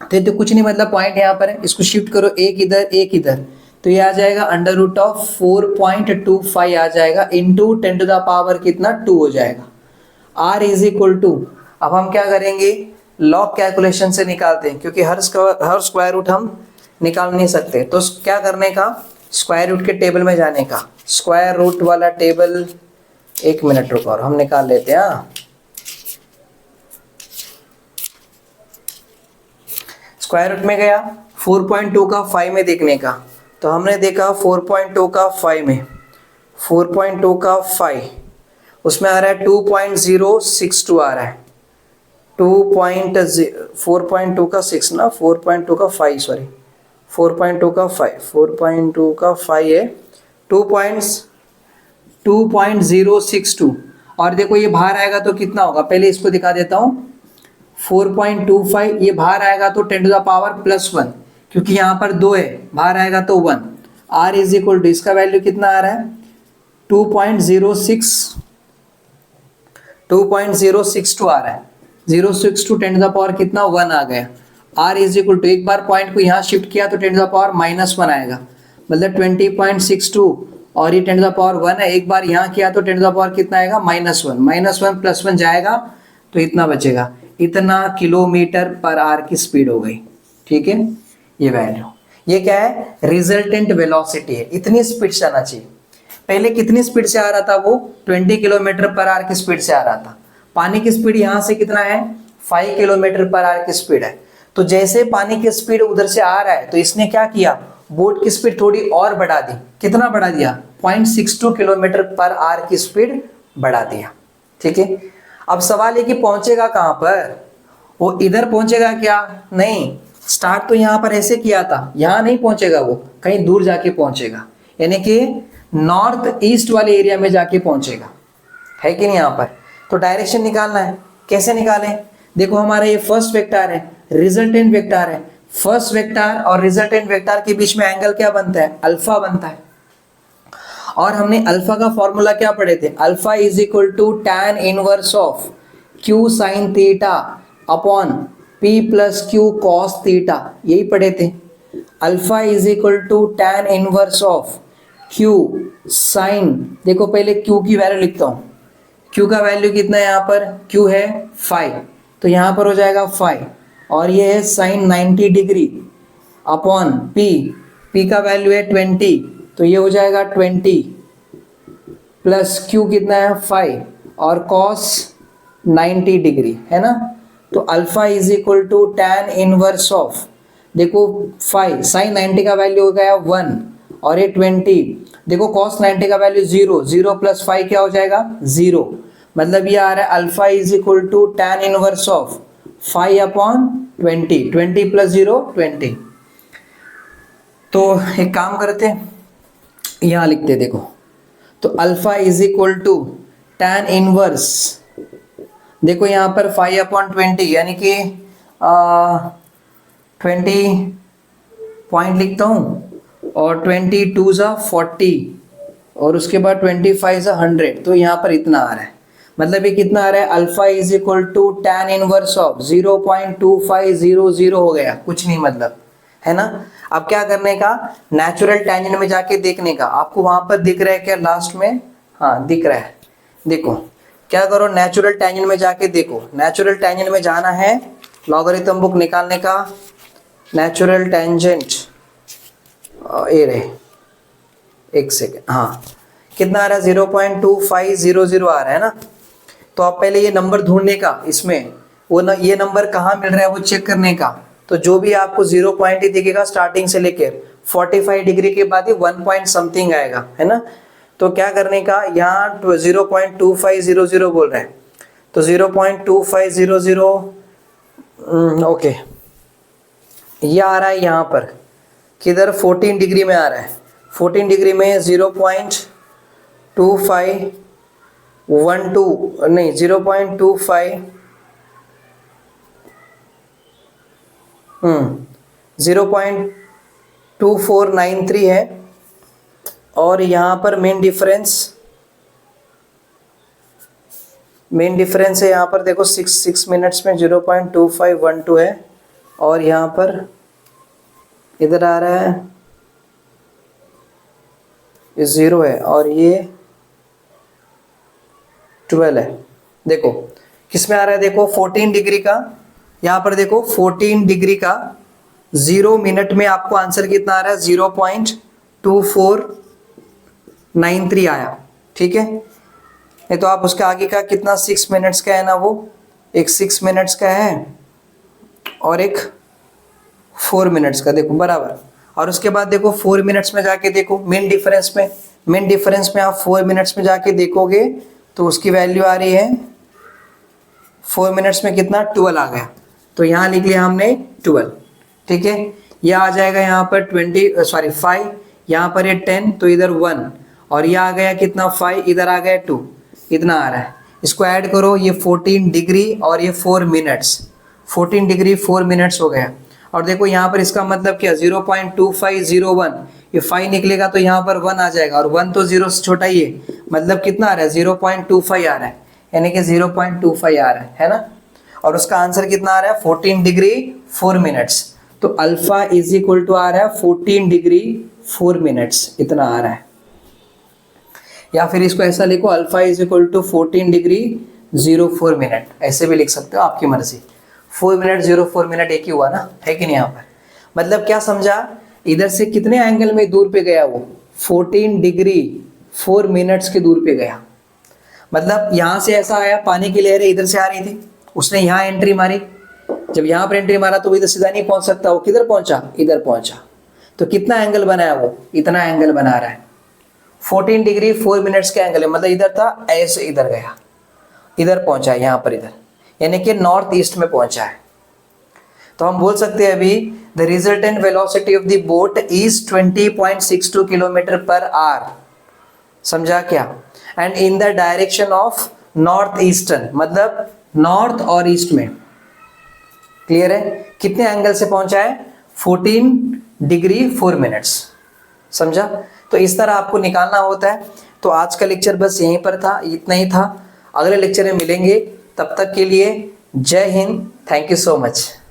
तो कुछ नहीं मतलब पॉइंट यहाँ पर है, इसको शिफ्ट करो एक इधर, तो ये आ जाएगा अंडर रूट ऑफ 4.25 आ जाएगा इंटू 10 टू द पावर कितना 2 हो जाएगा। r इज इक्वल टू, अब हम क्या करेंगे लॉग कैलकुलेशन से निकालते हैं क्योंकि हर स्क्वायर रूट हम निकाल नहीं सकते, तो क्या करने का स्क्वायर रूट के टेबल में जाने का, स्क्वायर रूट वाला टेबल, एक मिनट रुको और हम निकाल लेते हैं। स्क्वायर रूट में गया 4.2 का 5 में देखने का, तो हमने देखा 4.2 का 5 में, 4.2 का 5 उसमें आ रहा है 2.062 आ रहा है, 4.2 का 6 ना, 4.2 का 5 सॉरी 4.2 का 5, 4.2 का 5 है 2.062 और देखो ये बाहर आएगा तो कितना होगा, पहले इसको दिखा देता हूँ। 4.25 ये बाहर आएगा तो 10 टू द पावर प्लस 1 क्योंकि यहाँ पर 2 है, बाहर आएगा तो 1। r इज इक्वल टू इसका वैल्यू कितना आ रहा है 2.062 आ रहा है, 062 10 टू द पावर कितना 1 आ गया। r इज इक्वल टू एक बार पॉइंट को यहाँ शिफ्ट किया तो 10 टू द पावर -1 आएगा, मतलब 20.62 और ये 10 टू द पावर 1 है, एक बार यहाँ किया तो 10 टू द पावर कितना आएगा -1 प्लस 1 जाएगा तो इतना बचेगा, इतना किलोमीटर पर आवर की स्पीड हो गई। ठीक है, ये वैल्यू, ये क्या है रिजल्टेंट वेलोसिटी है, इतनी स्पीड से आना चाहिए। पहले कितनी स्पीड से आ रहा था वो 20 किलोमीटर पर आवर की स्पीड से आ रहा था। पानी की स्पीड यहाँ से कितना है 5 किलोमीटर पर आवर की स्पीड है, तो जैसे पानी की स्पीड उधर से आ रहा है तो इसने क्या किया बोट की स्पीड थोड़ी और बढ़ा दी, कितना बढ़ा दिया 0.62 किलोमीटर पर आवर की स्पीड बढ़ा दिया। ठीक है, अब सवाल है कि पहुंचेगा कहां पर, वो इधर पहुंचेगा क्या, नहीं, स्टार्ट तो यहां पर ऐसे किया था, यहां नहीं पहुंचेगा, वो कहीं दूर जाके पहुंचेगा, यानी कि नॉर्थ ईस्ट वाले एरिया में जाके पहुंचेगा, है कि नहीं यहाँ पर। तो डायरेक्शन निकालना है, कैसे निकालें, देखो हमारा ये फर्स्ट वेक्टर है, रिजल्टेंट वेक्टर है, फर्स्ट वेक्टर और रिजल्टेंट वेक्टर के बीच में एंगल क्या बनता है अल्फा बनता है, और हमने अल्फा का फॉर्मूला क्या पढ़े थे, alpha is equal to tan inverse of q sin theta upon p plus q cos theta, यही पढ़े थे। Alpha is equal to tan inverse of q sin, देखो पहले q की वैल्यू लिखता हूँ, q का वैल्यू कितना है यहाँ पर, q है 5, तो यहाँ पर हो जाएगा 5 और ये है sin 90 डिग्री अपॉन p का वैल्यू है 20, तो ये हो जाएगा 20 प्लस q कितना है 5 और cos 90 डिग्री है ना, तो alpha is equal to tan inverse of, देखो 5 sin 90 का वैल्यू हो गया 1 और ये 20, देखो cos 90 का वैल्यू 0 प्लस 5 क्या हो जाएगा 0, मतलब ये आ रहा है alpha is equal to tan inverse of 5 upon 20 plus 0 20। तो एक काम करते हैं, यहाँ लिखते देखो, तो alpha is equal to tan inverse, देखो यहाँ पर 5 अपॉन 20 यानी कि 20 पॉइंट लिखता हूँ और 22 ज़ा 40 और उसके बाद 25 ज़ा 100, तो यहाँ पर इतना आ रहा है, मतलब ये कितना आ रहा है alpha is equal to tan inverse of 0.2500 हो गया, कुछ नहीं मतलब, है ना। अब क्या करने का, नेचुरल टेंजेंट में जाके देखने का, आपको वहां पर दिख रहा है क्या लास्ट में, हाँ दिख रहा है, देखो क्या करो नेचुरल टेंजेंट में जाके देखो, नेचुरल टेंजेंट में जाना है, लॉगरिथम बुक निकालने का, नेचुरल टेंजेंट ए रे एक सेकेंड, हाँ कितना आ रहा है 0.2500 आ रहा है ना। तो आप पहले ये नंबर ढूंढने का, इसमें वो ये नंबर कहाँ मिल रहा है वो चेक करने का। तो जो भी आपको 0 पॉइंट ही दिखेगा स्टार्टिंग से लेके 45 डिग्री के बाद ही 1 पॉइंट समथिंग आएगा, है ना। तो क्या करने का, यहाँ 0.2500 बोल रहे हैं, तो 0.2500 ओके, ये आ रहा है यहाँ पर किधर 14 डिग्री में आ रहा है। 14 डिग्री में 0.2512 नहीं 0.2493 है। और यहाँ पर मेन डिफरेंस है यहाँ पर देखो 6 मिनट्स में 0.2512 है, और यहाँ पर इधर आ रहा है ये 0 है और ये 12 है। देखो किस में आ रहा है, देखो 14 डिग्री का, यहाँ पर देखो 14 डिग्री का 0 मिनट में आपको आंसर कितना आ रहा है 0.2493 आया, ठीक है। नहीं तो आप उसका आगे का कितना 6 मिनट्स का है ना, वो एक 6 मिनट्स का है और एक 4 मिनट्स का, देखो बराबर। और उसके बाद देखो 4 मिनट्स में जाके देखो मेन डिफरेंस में आप 4 मिनट्स में जाके देखोगे तो उसकी वैल्यू आ रही है 4 मिनट्स में कितना 12 आ गया। तो यहाँ लिख लिया हमने 12, ठीक है। यह आ जाएगा यहाँ पर 5, यहाँ पर ये 10, तो इधर 1, और यह आ गया कितना 5, इधर आ गया 2, इतना आ रहा है। इसको ऐड करो, ये 14 डिग्री और ये 4 मिनट्स, 14 डिग्री 4 मिनट्स हो गया। और देखो यहाँ पर इसका मतलब क्या 0.2501, ये 5 निकलेगा तो यहाँ पर 1 आ जाएगा, और 1 तो 0 से छोटा ही है, मतलब कितना आ रहा है 0.25 आ रहा है, यानी कि 0.25 आ रहा है ना। और उसका आंसर कितना आ रहा है 14 डिग्री 4 मिनट्स। तो अल्फा इज इक्वल टू आ रहा है 14 डिग्री 4 मिनट्स, इतना आ रहा है। या फिर इसको ऐसा लिखो, alpha is equal to 14 degree 04 minute, ऐसे भी लिख सकते हो, आपकी मर्जी। 4 मिनट 04 मिनट एक ही हुआ ना, है कि नहीं। यहाँ पर मतलब क्या समझा, इधर से कितने एंगल में दूर पे गया वो 14 डिग्री 4 मिनट्स के दूर पे गया। मतलब यहाँ से ऐसा आया, पानी की लहरें इधर से आ रही थी, उसने यहाँ एंट्री मारी, जब यहाँ पर एंट्री मारा तो वो इधर सीधा नहीं पहुंच सकता, वो किधर पहुंचा, इधर पहुंचा। तो कितना एंगल बनाया वो, इतना एंगल बना रहा है, 14 डिग्री 4 मिनट्स का एंगल है। मतलब इधर था, ऐसे इधर गया, इधर पहुंचा, यहाँ पर इधर, यानी कि नॉर्थ ईस्ट में पहुंचा है। तो हम बोल सकते हैं अभी the resultant velocity of the boat is 20.62 kilometre per our, समझा क्या। And in the direction of north eastern, मतलब नॉर्थ और ईस्ट में, क्लियर है। कितने एंगल से पहुंचा है 14 डिग्री 4 मिनट्स, समझा। तो इस तरह आपको निकालना होता है। तो आज का लेक्चर बस यहीं पर था, इतना ही था। अगले लेक्चर में मिलेंगे, तब तक के लिए जय Hind, thank you so much.